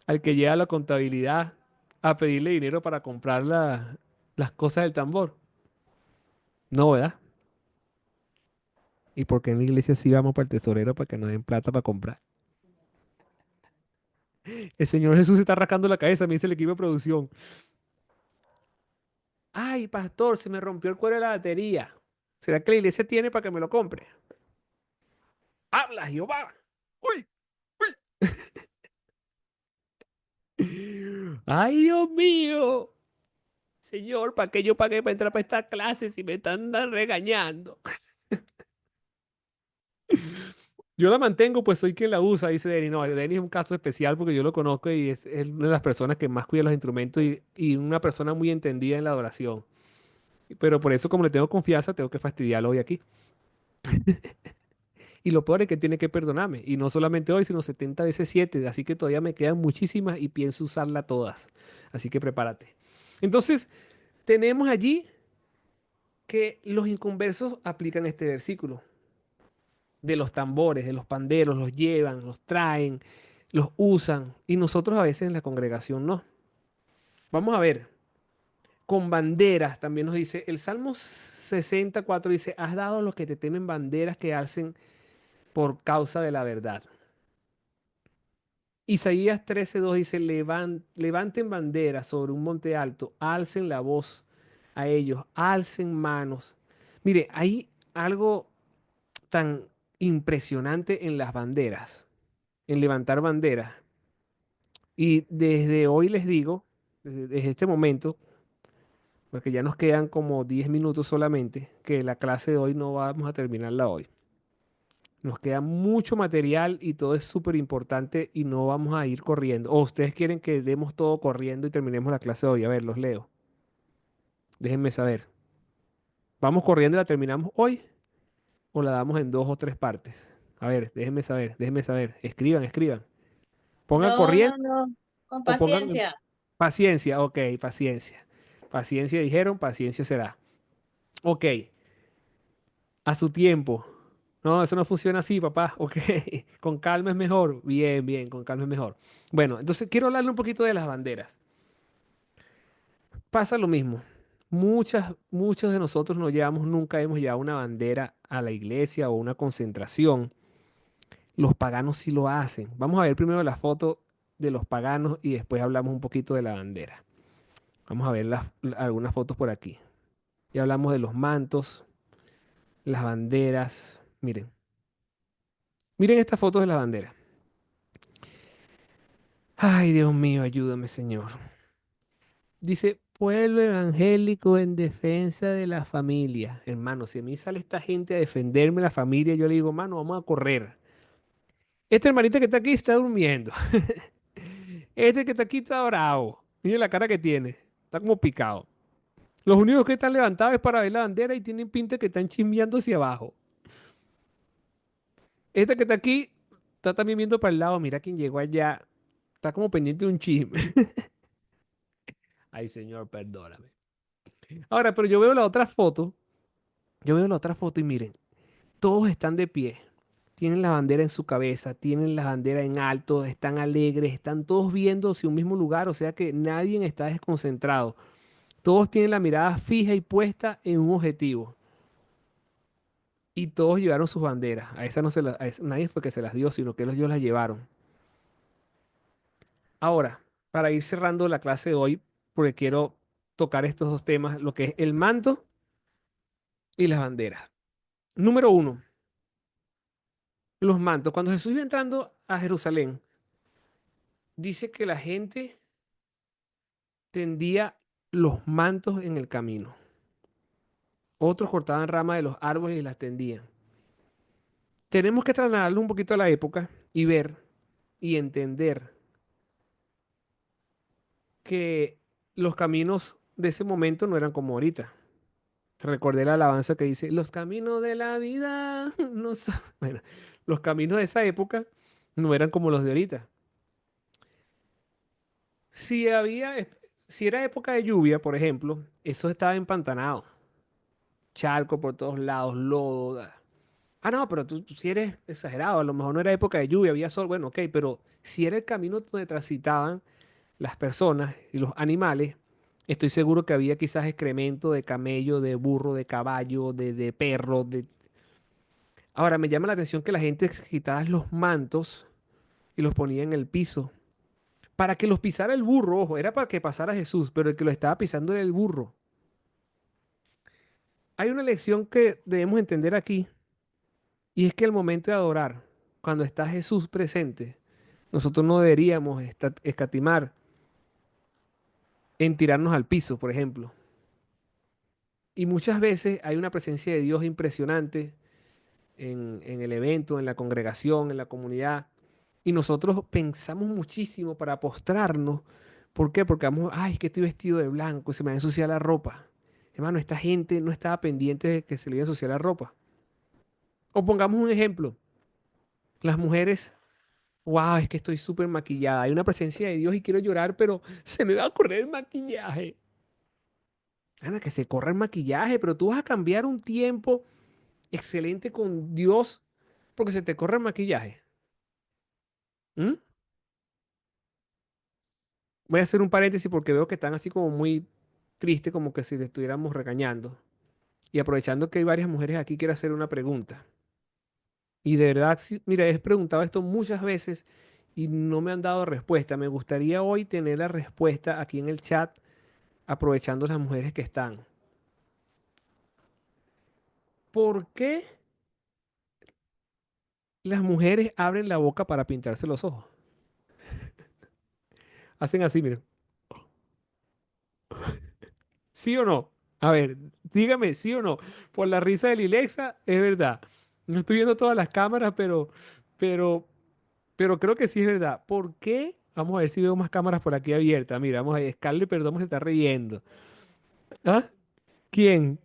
al que lleva la contabilidad, a pedirle dinero para comprar las cosas del tambor? No, ¿verdad? ¿Y por qué en la iglesia sí vamos para el tesorero para que nos den plata para comprar? El Señor Jesús se está rascando la cabeza, me dice el equipo de producción. Ay, pastor, se me rompió el cuero de la batería. ¿Será que la iglesia tiene para que me lo compre? Habla, Jehová. Uy, uy. Ay, Dios mío. Señor, ¿para qué yo pagué para entrar para esta clase si me están regañando? Yo la mantengo, pues soy quien la usa, dice Denny. No, Denny es un caso especial porque yo lo conozco y es una de las personas que más cuida los instrumentos y una persona muy entendida en la adoración. Pero por eso, como le tengo confianza, tengo que fastidiarlo hoy aquí. Y lo peor es que tiene que perdonarme. Y no solamente hoy, sino 70 veces 7. Así que todavía me quedan muchísimas y pienso usarlas todas. Así que prepárate. Entonces, tenemos allí que los inconversos aplican este versículo. De los tambores, de los panderos, los llevan, los traen, los usan. Y nosotros a veces en la congregación no. Vamos a ver. Con banderas, también nos dice el Salmo 64 dice, has dado a los que te temen banderas que alcen por causa de la verdad. Isaías 13:2 dice, levanten banderas sobre un monte alto, alcen la voz a ellos, alcen manos. Mire, hay algo tan impresionante en las banderas, en levantar banderas. Y desde hoy les digo, desde este momento, porque ya nos quedan como 10 minutos solamente, que la clase de hoy no vamos a terminarla hoy. Nos queda mucho material y todo es súper importante y no vamos a ir corriendo. O ustedes quieren que demos todo corriendo y terminemos la clase de hoy. A ver, los leo. Déjenme saber. ¿Vamos corriendo y la terminamos hoy o la damos en dos o tres partes? A ver, déjenme saber, déjenme saber. Escriban, escriban. Pongan No, corriendo no, no, con o pongan paciencia. paciencia. Ok, paciencia. Paciencia dijeron, paciencia será. Ok, a su tiempo. No, eso no funciona así, papá. Ok, con calma es mejor. Bien, bien, con calma es mejor. Bueno, entonces quiero hablarle un poquito de las banderas. Pasa lo mismo. Muchos de nosotros no llevamos, nunca hemos llevado una bandera a la iglesia o una concentración. Los paganos sí lo hacen. Vamos a ver primero la foto de los paganos y después hablamos un poquito de la bandera. Vamos a ver algunas fotos por aquí. Ya hablamos de los mantos, las banderas. Miren, miren estas fotos de la bandera. Ay, Dios mío, ayúdame, Señor. Dice, pueblo evangélico en defensa de la familia. Hermano, si a mí sale esta gente a defenderme la familia, yo le digo, mano, vamos a correr. Este hermanito que está aquí está durmiendo. Este que está aquí está bravo. Mira la cara que tiene. Está como picado. Los únicos que están levantados es para ver la bandera y tienen pinta que están chismeando hacia abajo. Este que está aquí está también viendo para el lado. Mira quién llegó allá. Está como pendiente de un chisme. Ay, Señor, perdóname. Ahora, pero yo veo la otra foto. Yo veo la otra foto y miren, todos están de pie. Tienen la bandera en su cabeza, tienen la bandera en alto, están alegres, están todos viendo hacia un mismo lugar, o sea que nadie está desconcentrado. Todos tienen la mirada fija y puesta en un objetivo. Y todos llevaron sus banderas. A esa no se la- a esa- nadie fue que se las dio, sino que ellos las llevaron. Ahora, para ir cerrando la clase de hoy, porque quiero tocar estos dos temas, lo que es el manto y las banderas. Número uno, los mantos. Cuando Jesús iba entrando a Jerusalén, dice que la gente tendía los mantos en el camino. Otros cortaban ramas de los árboles y las tendían. Tenemos que trasladarlo un poquito a la época y ver y entender que los caminos de ese momento no eran como ahorita. Recordé la alabanza que dice, los caminos de la vida no son... Bueno, los caminos de esa época no eran como los de ahorita. Si había, si era época de lluvia, por ejemplo, eso estaba empantanado. Charco por todos lados, lodo. Ah, no, pero tú sí eres exagerado. A lo mejor no era época de lluvia, había sol. Bueno, ok, pero si era el camino donde transitaban las personas y los animales, estoy seguro que había quizás excremento de camello, de burro, de caballo, de perro. Ahora, me llama la atención que la gente quitaba los mantos y los ponía en el piso. Para que los pisara el burro, ojo, era para que pasara Jesús, pero el que lo estaba pisando era el burro. Hay una lección que debemos entender aquí, y es que el momento de adorar, cuando está Jesús presente, nosotros no deberíamos escatimar en tirarnos al piso, por ejemplo. Y muchas veces hay una presencia de Dios impresionante en el evento, en la congregación, en la comunidad. Y nosotros pensamos muchísimo para postrarnos. ¿Por qué? Porque vamos, ay, es que estoy vestido de blanco y se me va a ensuciar la ropa. Hermano, esta gente no estaba pendiente de que se le iba a ensuciar la ropa. O pongamos un ejemplo. Las mujeres, wow, es que estoy súper maquillada. Hay una presencia de Dios y quiero llorar, pero se me va a correr el maquillaje. Ana, que se corra el maquillaje, pero tú vas a cambiar un tiempo excelente con Dios porque se te corre el maquillaje. ¿Mm? Voy a hacer un paréntesis porque veo que están así como muy tristes, como que si le estuviéramos regañando. Y aprovechando que hay varias mujeres aquí, quiero hacer una pregunta. Y de verdad, sí, mira, he preguntado esto muchas veces y no me han dado respuesta. Me gustaría hoy tener la respuesta aquí en el chat, aprovechando las mujeres que están. ¿Por qué las mujeres abren la boca para pintarse los ojos? Hacen así, miren. ¿Sí o no? A ver, dígame, ¿sí o no? Por la risa de Lilexa, es verdad. No estoy viendo todas las cámaras, pero, pero creo que sí es verdad. ¿Por qué? Vamos a ver si veo más cámaras por aquí abiertas. Mira, vamos a ver. Scarlett Perdomo se está riendo. ¿Ah? ¿Quién?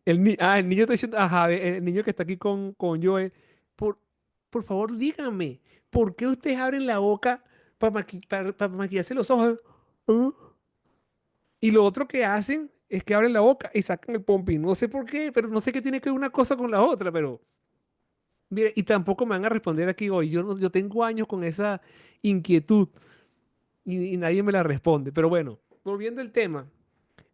El niño está diciendo, ajá, el niño que está aquí con Joel. Por, por favor, dígame, ¿por qué ustedes abren la boca para maquillarse los ojos? ¿Ah? Y lo otro que hacen es que abren la boca y sacan el pompi. No sé por qué, pero no sé qué tiene que ver una cosa con la otra, pero mire, y tampoco me van a responder aquí hoy. Yo, yo tengo años con esa inquietud y nadie me la responde. Pero bueno, volviendo al tema.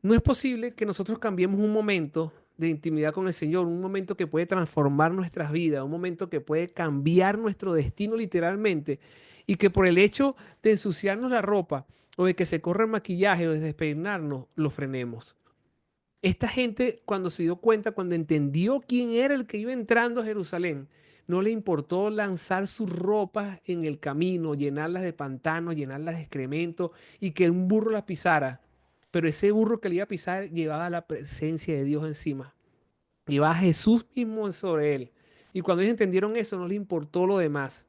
No es posible que nosotros cambiemos un momento de intimidad con el Señor, un momento que puede transformar nuestras vidas, un momento que puede cambiar nuestro destino literalmente, y que por el hecho de ensuciarnos la ropa o de que se corra el maquillaje o de despeinarnos, lo frenemos. Esta gente, cuando se dio cuenta, cuando entendió quién era el que iba entrando a Jerusalén, no le importó lanzar sus ropas en el camino, llenarlas de pantanos, llenarlas de excremento y que un burro las pisara. Pero ese burro que le iba a pisar llevaba la presencia de Dios encima. Llevaba a Jesús mismo sobre él. Y cuando ellos entendieron eso, no les importó lo demás.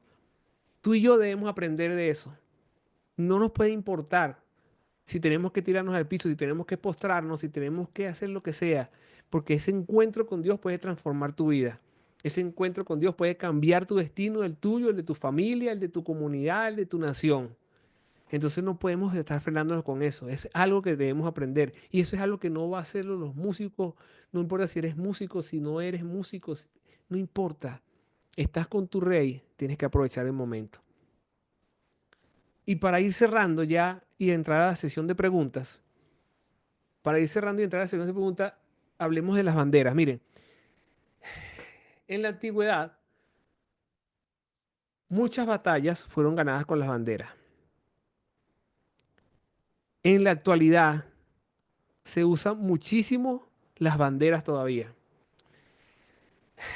Tú y yo debemos aprender de eso. No nos puede importar si tenemos que tirarnos al piso, si tenemos que postrarnos, si tenemos que hacer lo que sea, porque ese encuentro con Dios puede transformar tu vida. Ese encuentro con Dios puede cambiar tu destino, el tuyo, el de tu familia, el de tu comunidad, el de tu nación. Entonces no podemos estar frenándonos con eso. Es algo que debemos aprender. Y eso es algo que no va a hacerlo los músicos. No importa si eres músico, si no eres músico, no importa. Estás con tu rey, tienes que aprovechar el momento. Y para ir cerrando ya y entrar a la sesión de preguntas, para ir cerrando y entrar a la segunda pregunta, hablemos de las banderas. Miren, en la antigüedad, muchas batallas fueron ganadas con las banderas. En la actualidad, se usan muchísimo las banderas todavía.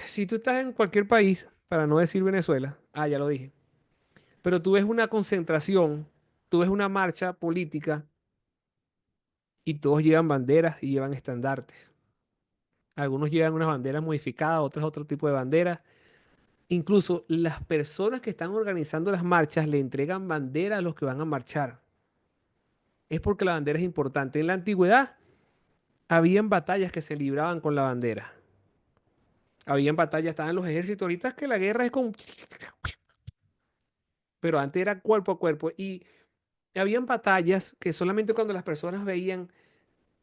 Si tú estás en cualquier país, para no decir Venezuela, ya lo dije, pero tú ves una concentración, tú ves una marcha política y todos llevan banderas y llevan estandartes. Algunos llevan unas banderas modificadas, otras otro tipo de banderas. Incluso las personas que están organizando las marchas le entregan bandera a los que van a marchar. Es porque la bandera es importante. En la antigüedad habían batallas que se libraban con la bandera. Habían batallas, estaban los ejércitos. Ahorita es que la guerra es con... Pero antes era cuerpo a cuerpo. Y habían batallas que solamente cuando las personas veían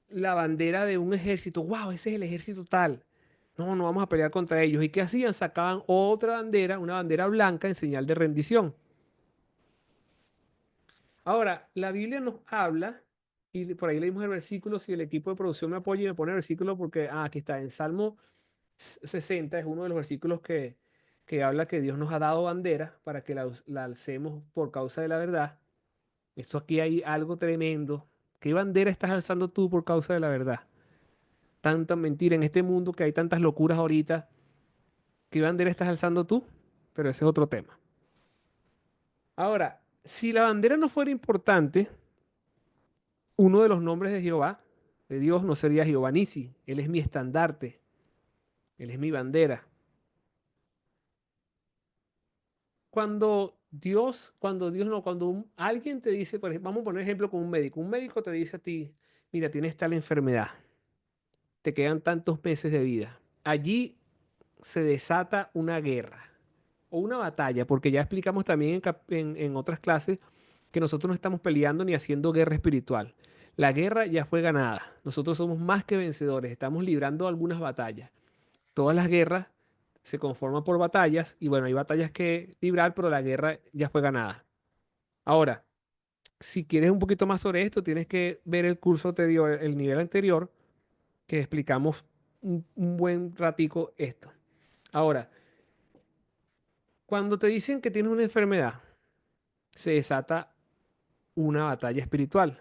la bandera de un ejército, wow, ese es el ejército tal. No, no vamos a pelear contra ellos. ¿Y qué hacían? Sacaban otra bandera, una bandera blanca en señal de rendición. Ahora, la Biblia nos habla, y por ahí leímos el versículo, si el equipo de producción me apoya y me pone el versículo, porque aquí está, en Salmo 60 es uno de los versículos que habla que Dios nos ha dado bandera para que la alcemos por causa de la verdad. Esto aquí hay algo tremendo. ¿Qué bandera estás alzando tú por causa de la verdad? Tanta mentira en este mundo que hay tantas locuras ahorita. ¿Qué bandera estás alzando tú? Pero ese es otro tema. Ahora, si la bandera no fuera importante, uno de los nombres de Jehová, de Dios, no sería Jehová Nisi. Él es mi estandarte. Él es mi bandera. Cuando Dios no, cuando alguien te dice, por ejemplo, vamos a poner ejemplo con un médico. Un médico te dice a ti, mira, tienes tal enfermedad, te quedan tantos meses de vida. Allí se desata una guerra o una batalla, porque ya explicamos también en otras clases que nosotros no estamos peleando ni haciendo guerra espiritual. La guerra ya fue ganada. Nosotros somos más que vencedores. Estamos librando algunas batallas. Todas las guerras se conforman por batallas y bueno, hay batallas que librar, pero la guerra ya fue ganada. Ahora, si quieres un poquito más sobre esto, tienes que ver el curso te dio el nivel anterior que explicamos un buen ratico esto. Ahora, cuando te dicen que tienes una enfermedad, se desata una batalla espiritual.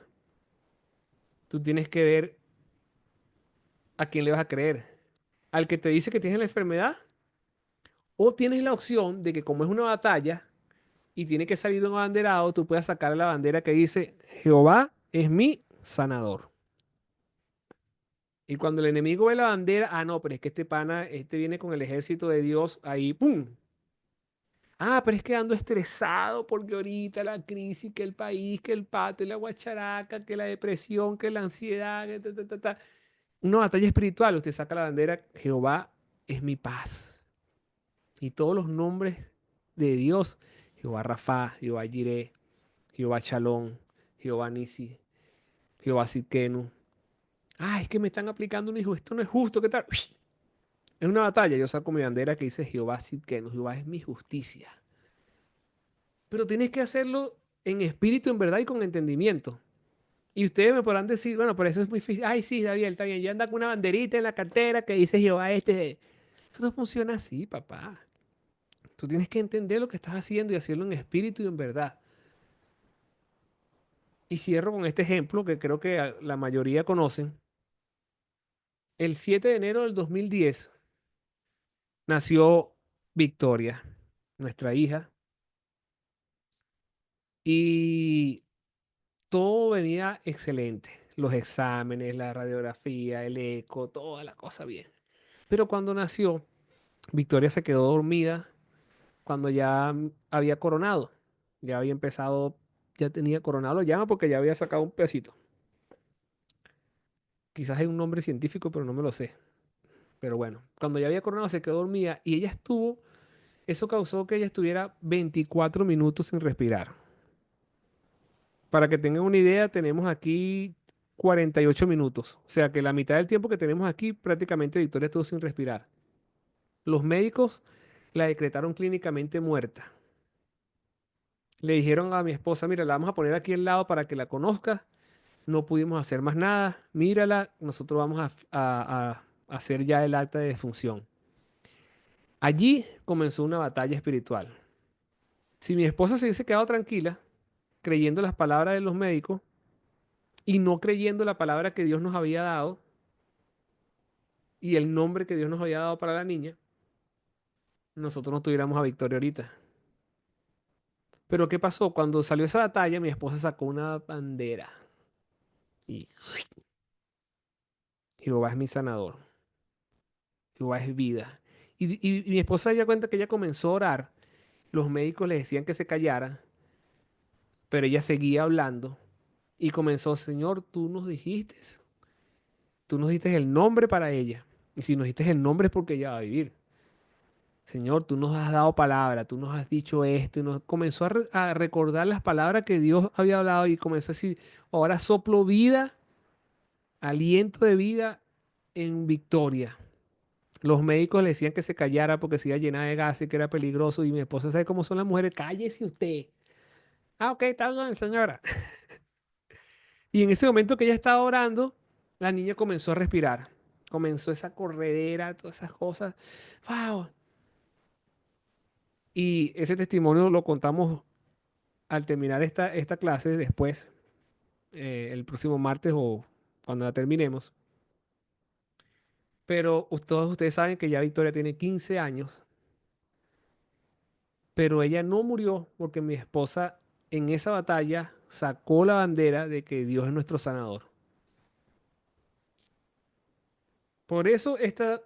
Tú tienes que ver a quién le vas a creer. Al que te dice que tienes la enfermedad, o tienes la opción de que como es una batalla y tiene que salir un abanderado, tú puedas sacar la bandera que dice, Jehová es mi sanador. Y cuando el enemigo ve la bandera, ah, no, pero es que este pana, este viene con el ejército de Dios ahí, ¡pum! Ah, pero es que ando estresado porque ahorita la crisis, que el país, que el pato, y la guacharaca, que la depresión, que la ansiedad, que ta, ta, ta, ta. Una batalla espiritual, usted saca la bandera, Jehová es mi paz. Y todos los nombres de Dios, Jehová Rafa, Jehová Jireh, Jehová Shalom, Jehová Nisi, Jehová Sidkenu. Ah, es que me están aplicando un hijo, esto no es justo, ¿qué tal? Es una batalla, yo saco mi bandera que dice Jehová Sidkenu, Jehová es mi justicia. Pero tienes que hacerlo en espíritu, en verdad y con entendimiento. Y ustedes me podrán decir, bueno, pero eso es muy difícil. Ay, sí, David, está bien. Yo ando con una banderita en la cartera que dice Jehová este. Eso no funciona así, papá. Tú tienes que entender lo que estás haciendo y hacerlo en espíritu y en verdad. Y cierro con este ejemplo que creo que la mayoría conocen. El 7 de enero del 2010 nació Victoria, nuestra hija, y todo venía excelente. Los exámenes, la radiografía, el eco, toda la cosa bien. Pero cuando nació, Victoria se quedó dormida cuando ya había coronado. Ya había empezado, ya tenía coronado, lo llama porque ya había sacado un pedacito. Quizás hay un nombre científico, pero no me lo sé. Pero bueno, cuando ya había coronado se quedó dormida y ella estuvo, eso causó que ella estuviera 24 minutos sin respirar. Para que tengan una idea, tenemos aquí 48 minutos. O sea que la mitad del tiempo que tenemos aquí, prácticamente Victoria estuvo sin respirar. Los médicos la decretaron clínicamente muerta. Le dijeron a mi esposa, mira, la vamos a poner aquí al lado para que la conozca. No pudimos hacer más nada. Mírala, nosotros vamos a hacer ya el acta de defunción. Allí comenzó una batalla espiritual. Si mi esposa se hubiese quedado tranquila, creyendo las palabras de los médicos y no creyendo la palabra que Dios nos había dado y el nombre que Dios nos había dado para la niña, nosotros no tuviéramos a Victoria ahorita. Pero ¿qué pasó? Cuando salió esa batalla, mi esposa sacó una bandera y Jehová es mi sanador, Jehová es vida. Y mi esposa ya cuenta que ella comenzó a orar, los médicos le decían que se callara, pero ella seguía hablando y comenzó, Señor, tú nos diste el nombre para ella. Y si nos diste el nombre es porque ella va a vivir. Señor, tú nos has dado palabra, tú nos has dicho esto. Y nos comenzó a recordar las palabras que Dios había hablado y comenzó a decir, ahora soplo vida, aliento de vida en Victoria. Los médicos le decían que se callara porque se iba a llenar de gases, que era peligroso. Y mi esposa sabe cómo son las mujeres, cállese usted. Ah, ok, está bien, señora. Y en ese momento que ella estaba orando, la niña comenzó a respirar. Comenzó esa corredera, todas esas cosas. ¡Wow! Y ese testimonio lo contamos al terminar esta clase después, el próximo martes o cuando la terminemos. Pero todos ustedes saben que ya Victoria tiene 15 años, pero ella no murió porque mi esposa en esa batalla sacó la bandera de que Dios es nuestro sanador. Por eso esta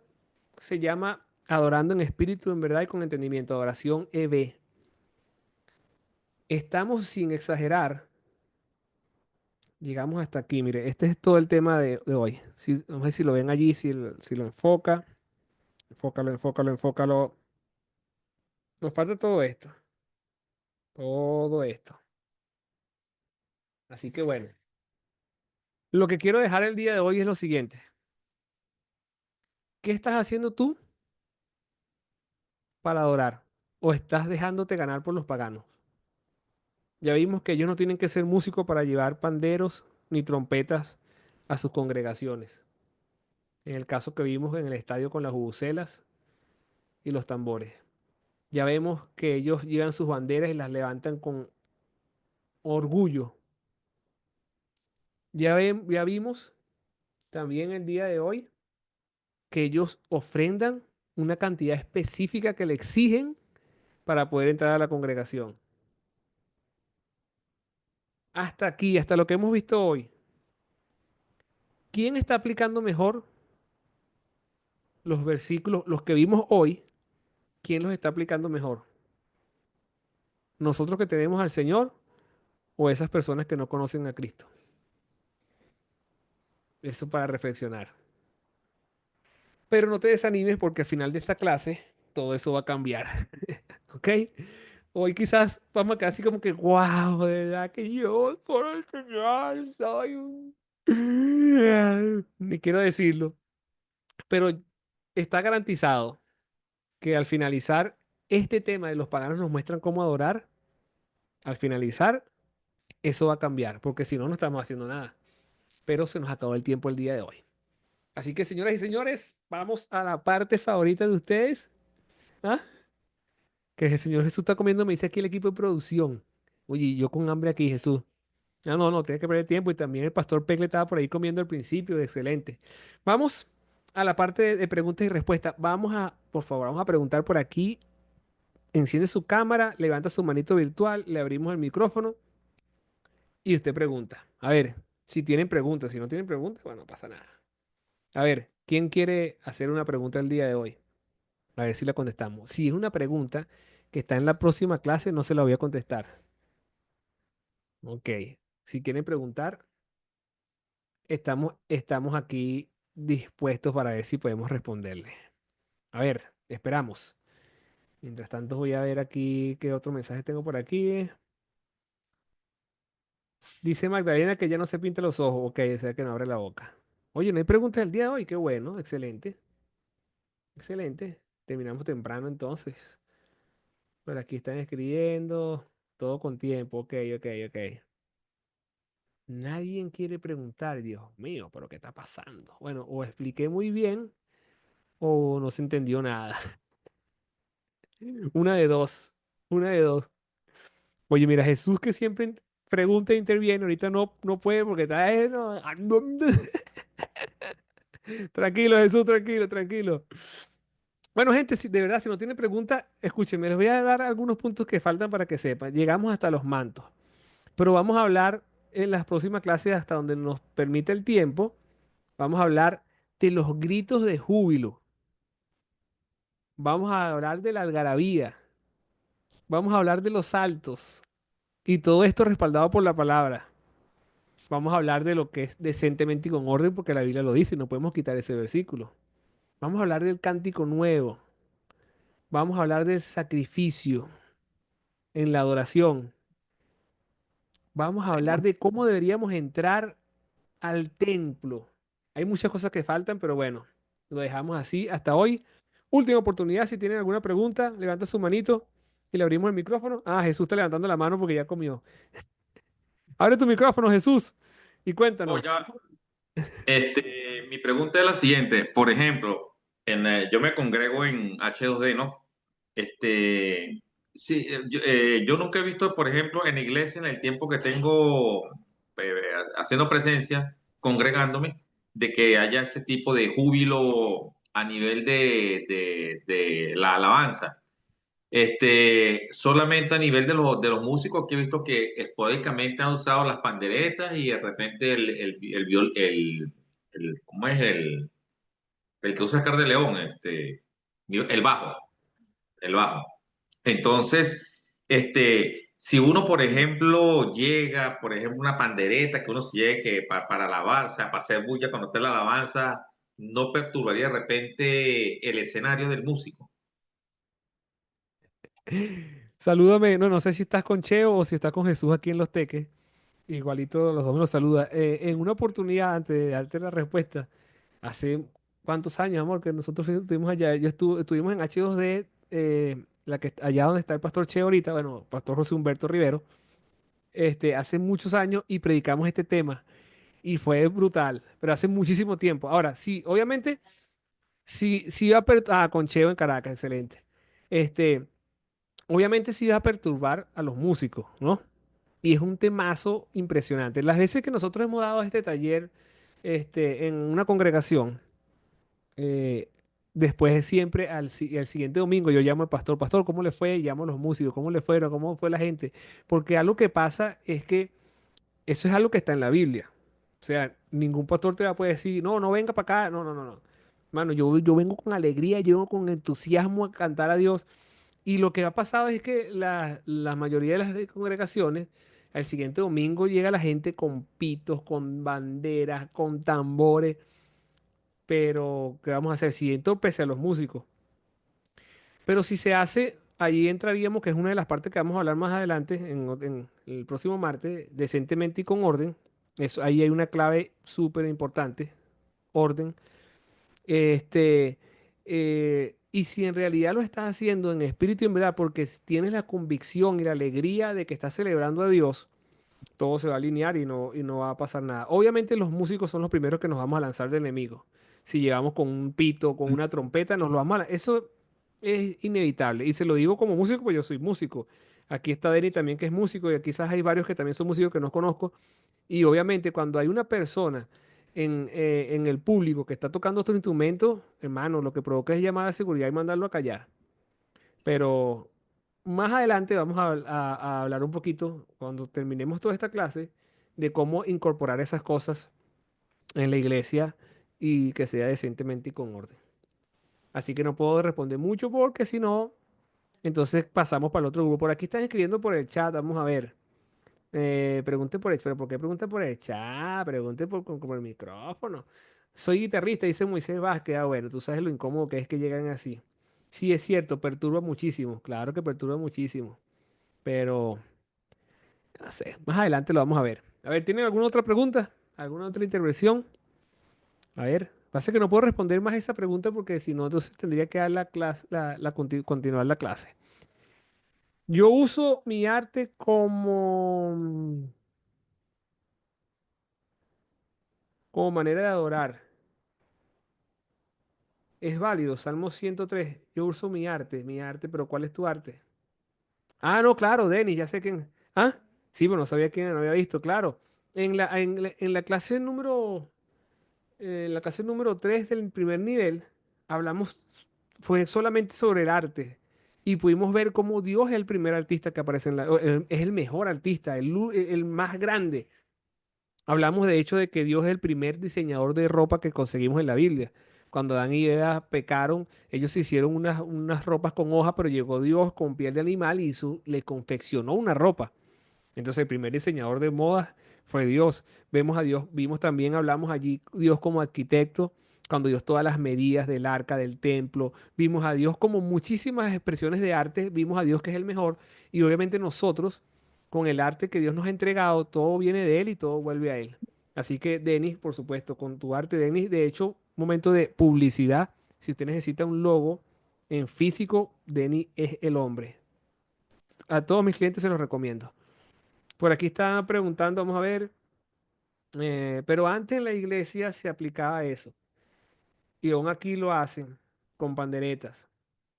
se llama adorando en espíritu, en verdad y con entendimiento, adoración EB. Estamos sin exagerar, llegamos hasta aquí. Mire, este es todo el tema de hoy. Si, no sé si lo ven allí, si lo enfoca, enfócalo, enfócalo, enfócalo. Nos falta todo esto, todo esto. Así que bueno, lo que quiero dejar el día de hoy es lo siguiente. ¿Qué estás haciendo tú para adorar? ¿O estás dejándote ganar por los paganos? Ya vimos que ellos no tienen que ser músicos para llevar panderos ni trompetas a sus congregaciones. En el caso que vimos en el estadio con las bubucelas y los tambores. Ya vemos que ellos llevan sus banderas y las levantan con orgullo. Ya vimos también el día de hoy que ellos ofrendan una cantidad específica que le exigen para poder entrar a la congregación. Hasta aquí, hasta lo que hemos visto hoy. ¿Quién está aplicando mejor los versículos, los que vimos hoy? ¿Quién los está aplicando mejor? ¿Nosotros que tenemos al Señor o esas personas que no conocen a Cristo? Eso para reflexionar. Pero no te desanimes porque al final de esta clase todo eso va a cambiar. ¿Ok? Hoy quizás vamos a quedar así como que, wow, de verdad que yo por el Señor soy un... Ni quiero decirlo, pero está garantizado que al finalizar este tema de los paganos nos muestran cómo adorar, al finalizar eso va a cambiar, porque si no, no estamos haciendo nada. Pero se nos acabó el tiempo el día de hoy. Así que, señoras y señores, vamos a la parte favorita de ustedes. ¿Ah? Que el Señor Jesús está comiendo, me dice aquí el equipo de producción. Oye, y yo con hambre aquí, Jesús. Ah, no, no, tiene que perder tiempo. Y también el pastor Pecle estaba por ahí comiendo al principio. Excelente. Vamos a la parte de preguntas y respuestas. Vamos a, por favor, vamos a preguntar por aquí. Enciende su cámara, levanta su manito virtual, le abrimos el micrófono y usted pregunta. A ver, si tienen preguntas, si no tienen preguntas, bueno, no pasa nada. A ver, ¿quién quiere hacer una pregunta el día de hoy? A ver si la contestamos. Si es una pregunta que está en la próxima clase, no se la voy a contestar. Ok. Si quieren preguntar, estamos aquí dispuestos para ver si podemos responderle. A ver, esperamos. Mientras tanto, voy a ver aquí qué otro mensaje tengo por aquí. Dice Magdalena que ya no se pinta los ojos. Ok, o sea que no abre la boca. Oye, no hay preguntas del día de hoy. Qué bueno, excelente. Excelente. Terminamos temprano entonces. Por aquí están escribiendo. Todo con tiempo. Ok, ok, ok. Nadie quiere preguntar, Dios mío, pero ¿qué está pasando? Bueno, o expliqué muy bien o no se entendió nada. Una de dos. Una de dos. Oye, mira, Jesús que siempre pregunta e interviene, ahorita no, no puede porque está... no, tranquilo, Jesús, tranquilo, tranquilo. Bueno, gente, si, de verdad, si no tiene pregunta, escúchenme, les voy a dar algunos puntos que faltan para que sepan. Llegamos hasta los mantos, pero vamos a hablar en las próximas clases hasta donde nos permite el tiempo. Vamos a hablar de los gritos de júbilo. Vamos a hablar de la algarabía. Vamos a hablar de los saltos. Y todo esto respaldado por la palabra. Vamos a hablar de lo que es decentemente y con orden, porque la Biblia lo dice y no podemos quitar ese versículo. Vamos a hablar del cántico nuevo. Vamos a hablar del sacrificio en la adoración. Vamos a hablar de cómo deberíamos entrar al templo. Hay muchas cosas que faltan, pero bueno, lo dejamos así hasta hoy. Última oportunidad, si tienen alguna pregunta, levanta su manito y le abrimos el micrófono. Ah, Jesús está levantando la mano porque ya comió. Abre tu micrófono, Jesús, y Oh, cuéntanos. ya. Mi pregunta es la siguiente. Por ejemplo, yo me congrego en H2D, ¿no? Sí, yo nunca he visto, por ejemplo, en la iglesia, en el tiempo que tengo eh, haciendo presencia, congregándome, de que haya ese tipo de júbilo a nivel de la alabanza. Solamente a nivel de los músicos que he visto que esporádicamente han usado las panderetas y de repente ¿cómo es el que usa Oscar de León? El bajo. Entonces, si uno, por ejemplo, llega, por ejemplo, una pandereta que uno se llegue que para alabar, o sea, para hacer bulla cuando esté la alabanza, no perturbaría de repente el escenario del músico. Salúdame, no, no sé si estás con Cheo o si estás con Jesús aquí en Los Teques. Igualito los dos me los saluda. En una oportunidad, antes de darte la respuesta, hace cuántos años, amor, que nosotros estuvimos allá. Estuvimos en H2D, allá donde está el pastor Che ahorita, bueno, pastor José Humberto Rivero, hace muchos años y predicamos este tema. y fue brutal, pero hace muchísimo tiempo. Ahora, sí, obviamente, sí va a con Cheo en Caracas, excelente. Este, obviamente sí va a perturbar a los músicos, ¿no? Y es un temazo impresionante. Las veces que nosotros hemos dado este taller, en una congregación, eh, después siempre al siguiente domingo yo llamo al pastor, pastor, ¿cómo le fue? Llamo a los músicos, ¿cómo le fueron? ¿Cómo fue la gente? Porque algo que pasa es que eso es algo que está en la Biblia. O sea, ningún pastor te va a poder decir, no, no venga para acá. No, no, no, no. Mano, yo vengo con alegría, yo vengo con entusiasmo a cantar a Dios. Y lo que ha pasado es que la mayoría de las congregaciones, al siguiente domingo llega la gente con pitos, con banderas, con tambores. Pero, ¿qué vamos a hacer? Si entorpece a los músicos. Pero si se hace, allí entraríamos, que es una de las partes que vamos a hablar más adelante, en el próximo martes, decentemente y con orden. Eso, ahí hay una clave súper importante, orden. Este, y si en realidad lo estás haciendo en espíritu y en verdad, porque tienes la convicción y la alegría de que estás celebrando a Dios, todo se va a alinear y no va a pasar nada. Obviamente los músicos son los primeros que nos vamos a lanzar de enemigos. Si llegamos con un pito, con una trompeta, nos lo vamos a... Eso es inevitable. Y se lo digo como músico, pues yo soy músico. Aquí está Denny también que es músico y quizás hay varios que también son músicos que no conozco. Y obviamente cuando hay una persona en el público que está tocando estos instrumentos, hermano, lo que provoca es llamada de seguridad y mandarlo a callar. Pero más adelante vamos a hablar un poquito, cuando terminemos toda esta clase, de cómo incorporar esas cosas en la iglesia y que sea decentemente y con orden. Así que no puedo responder mucho porque si no, entonces pasamos para el otro grupo. Por aquí están escribiendo por el chat, vamos a ver. Pregunte por el chat, pero ¿por qué pregunta por el chat? Pregunte por el micrófono. Soy guitarrista, dice Moisés Vázquez. Ah, bueno, tú sabes lo incómodo que es que llegan así. Sí, es cierto, perturba muchísimo. Claro que perturba muchísimo. Pero, no sé, más adelante lo vamos a ver. A ver, ¿tienen alguna otra pregunta? ¿Alguna otra intervención? A ver, pasa que no puedo responder más a esa pregunta porque si no, entonces tendría que dar la clase, continuar la clase. Yo uso mi arte como manera de adorar. Es válido, Salmo 103. Yo uso mi arte, pero ¿cuál es tu arte? Ah, no, claro, Denis, ya sé quién. Ah, sí, bueno, no sabía quién, no había visto, claro. En la clase número 3 del primer nivel, hablamos, fue solamente sobre el arte. Y pudimos ver cómo Dios es el primer artista que aparece es el mejor artista, el más grande. Hablamos de hecho de que Dios es el primer diseñador de ropa que conseguimos en la Biblia. Cuando Adán y Eva pecaron, ellos se hicieron unas ropas con hoja, pero llegó Dios con piel de animal y le confeccionó una ropa. Entonces el primer diseñador de modas fue Dios. Vemos a Dios, vimos también, hablamos allí Dios como arquitecto, cuando Dios todas las medidas del arca, del templo. Vimos a Dios como muchísimas expresiones de arte, vimos a Dios que es el mejor y obviamente nosotros, con el arte que Dios nos ha entregado, todo viene de Él y todo vuelve a Él. Así que Denis, por supuesto, con tu arte, Denis, de hecho, momento de publicidad. Si usted necesita un logo en físico, Denis es el hombre. A todos mis clientes se los recomiendo. Por aquí está preguntando, vamos a ver, pero antes en la iglesia se aplicaba eso y aún aquí lo hacen con panderetas.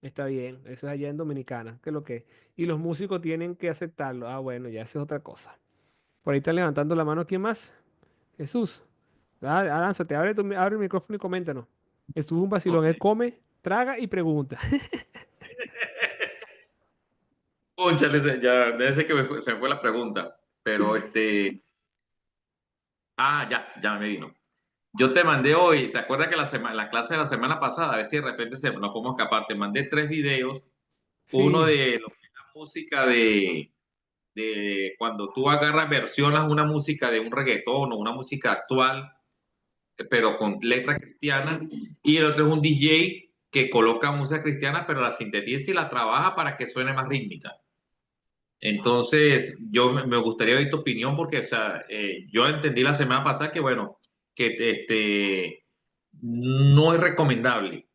Está bien, eso es allá en Dominicana, que es lo que es. Y los músicos tienen que aceptarlo. Ah, bueno, ya esa es otra cosa. Por ahí están levantando la mano, ¿quién más? Jesús. Ah, lánzate, abre el micrófono y coméntanos. Estuvo un vacilón, Ok. él come, traga y pregunta. Cónchale, ya, debe ser que se me fue la pregunta, pero ya me vino. Yo te mandé hoy, ¿te acuerdas que la clase de la semana pasada, a ver si de repente nos podemos escapar, te mandé 3 videos, uno Sí, de lo que es la música de cuando tú agarras, versionas una música de un reggaetón o una música actual, pero con letra cristiana, y el otro es un DJ que coloca música cristiana, pero la sintetiza y la trabaja para que suene más rítmica. Entonces, me gustaría oír tu opinión porque, o sea, yo entendí la semana pasada que, bueno, que no es recomendable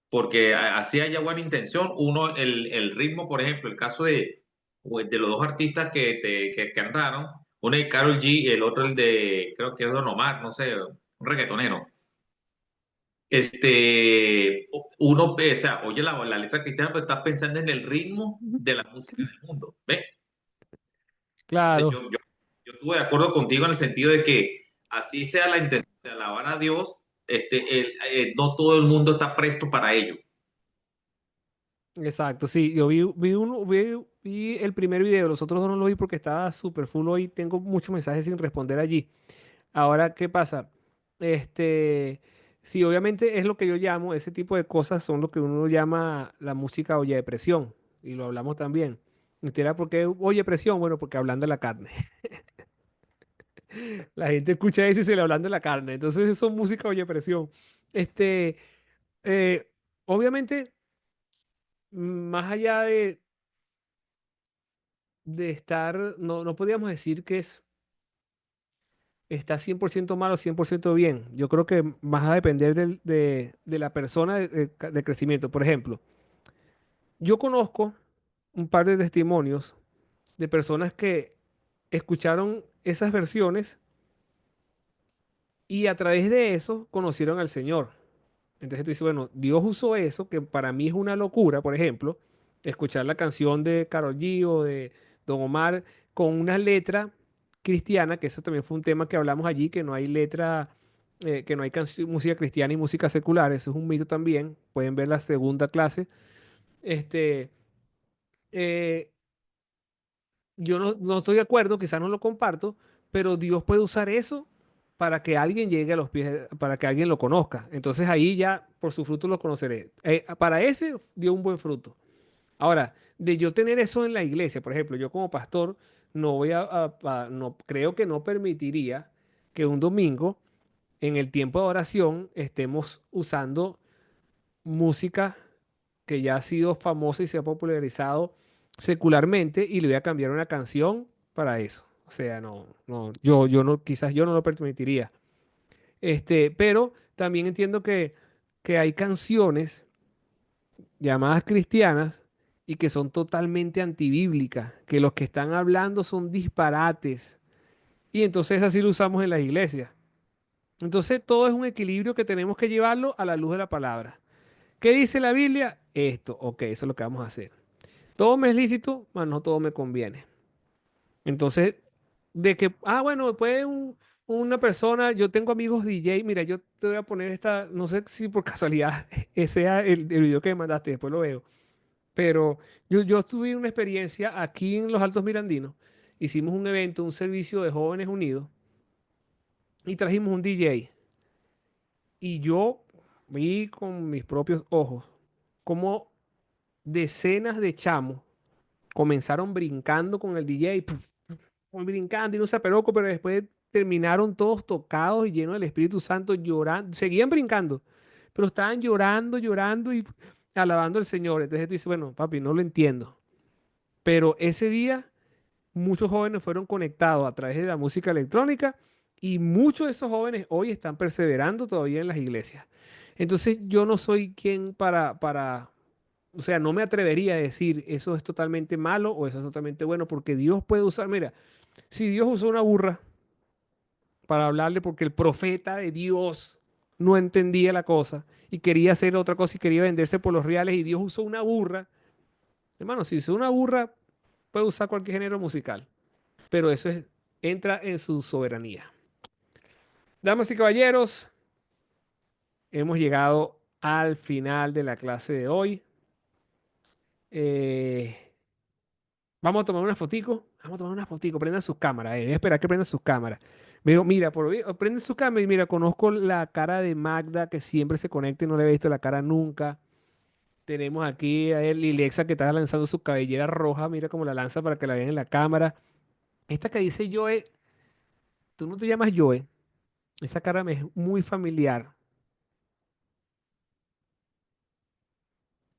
porque así haya buena intención. Uno, el ritmo, por ejemplo, el caso de los dos artistas que cantaron, Uno de Karol G y el otro el de, creo que es Don Omar, no sé, un reggaetonero. Uno, o sea, oye la letra cristiana, pero estás pensando en el ritmo de la música del mundo, ¿ves? Entonces Claro, yo estuve de acuerdo contigo en el sentido de que así sea la intención de alabar a Dios, no todo el mundo está presto para ello. exacto, sí, yo vi el primer video, los otros dos no los vi porque estaba súper full hoy, tengo muchos mensajes sin responder allí. Ahora, ¿qué pasa? Este, sí, obviamente es lo que yo llamo, ese tipo de cosas son lo que uno llama la música oye depresión, y lo hablamos también. ¿Entera por qué oye presión? Bueno, porque hablan de la carne. La gente escucha eso y se le hablan de la carne. Entonces, eso es música oye presión. Este, eh, obviamente, más allá de estar, no podríamos decir que está 100% mal o 100% bien. Yo creo que vas a depender de la persona de crecimiento. Por ejemplo, yo conozco un par de testimonios de personas que escucharon esas versiones y a través de eso conocieron al Señor. Entonces tú dices, bueno, Dios usó eso, que para mí es una locura, por ejemplo, escuchar la canción de Karol G o de Don Omar con una letra cristiana, que eso también fue un tema que hablamos allí, que no hay letra, que no hay música cristiana y música secular, eso es un mito también, pueden ver la segunda clase. Este, eh, yo no estoy de acuerdo, quizás no lo comparto, pero Dios puede usar eso para que alguien llegue a los pies, para que alguien lo conozca. Entonces ahí ya por su fruto lo conoceré. Para ese dio un buen fruto. Ahora, de yo tener eso en la iglesia, por ejemplo, yo como pastor no voy no creo que no permitiría que un domingo en el tiempo de oración estemos usando música que ya ha sido famosa y se ha popularizado secularmente y le voy a cambiar una canción para eso. O sea, yo no, quizás yo no lo permitiría. Pero también entiendo que hay canciones llamadas cristianas y que son totalmente antibíblicas, que los que están hablando son disparates. Y entonces así lo usamos en las iglesias. Entonces todo es un equilibrio que tenemos que llevarlo a la luz de la palabra. ¿Qué dice la Biblia? Esto, ok, eso es lo que vamos a hacer. Todo me es lícito, mas no todo me conviene. Entonces, de que, bueno, puede una persona, yo tengo amigos DJ, mira, yo te voy a poner esta, no sé si por casualidad ese sea el video que me mandaste, después lo veo, pero yo tuve una experiencia aquí en los Altos Mirandinos, hicimos un evento, un servicio de jóvenes unidos y trajimos un DJ y yo vi con mis propios ojos cómo decenas de chamos comenzaron brincando con el DJ, puf, puf, brincando y no se peroco, pero después terminaron todos tocados y llenos del Espíritu Santo, llorando, seguían brincando, pero estaban llorando, llorando y alabando al Señor. Entonces tú dices, bueno, papi, no lo entiendo. Pero ese día muchos jóvenes fueron conectados a través de la música electrónica y muchos de esos jóvenes hoy están perseverando todavía en las iglesias. Entonces yo no soy quien o sea, no me atrevería a decir eso es totalmente malo o eso es totalmente bueno, porque Dios puede usar, mira, si Dios usó una burra para hablarle porque el profeta de Dios no entendía la cosa y quería hacer otra cosa y quería venderse por los reales y Dios usó una burra, hermano, si usó una burra, puede usar cualquier género musical, pero entra en su soberanía. Damas y caballeros, hemos llegado al final de la clase de hoy. Eh, Vamos a tomar una fotico. Vamos a tomar una fotico. Prendan sus cámaras. Voy a esperar que prendan sus cámaras. Veo, mira, prenden su cámara y mira, conozco la cara de Magda que siempre se conecta y no le he visto la cara nunca. Tenemos aquí a Lilexa que está lanzando su cabellera roja. Mira cómo la lanza para que la vean en la cámara. Esta que dice Joe, tú no te llamas Joe. Esa cara me es muy familiar.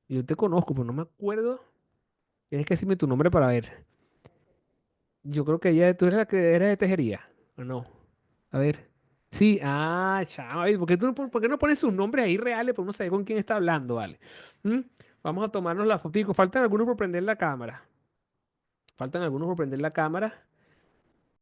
Yo te conozco, pero no me acuerdo. Tienes que decirme tu nombre para ver. Yo creo que tú eres la que era de tejería. ¿O no? A ver. Sí, chao. ¿Por qué, por qué no pones sus nombres ahí reales? Porque uno sabe con quién está hablando, ¿vale? ¿Mm? Vamos a tomarnos la fotico. Faltan algunos por prender la cámara. Faltan algunos por prender la cámara.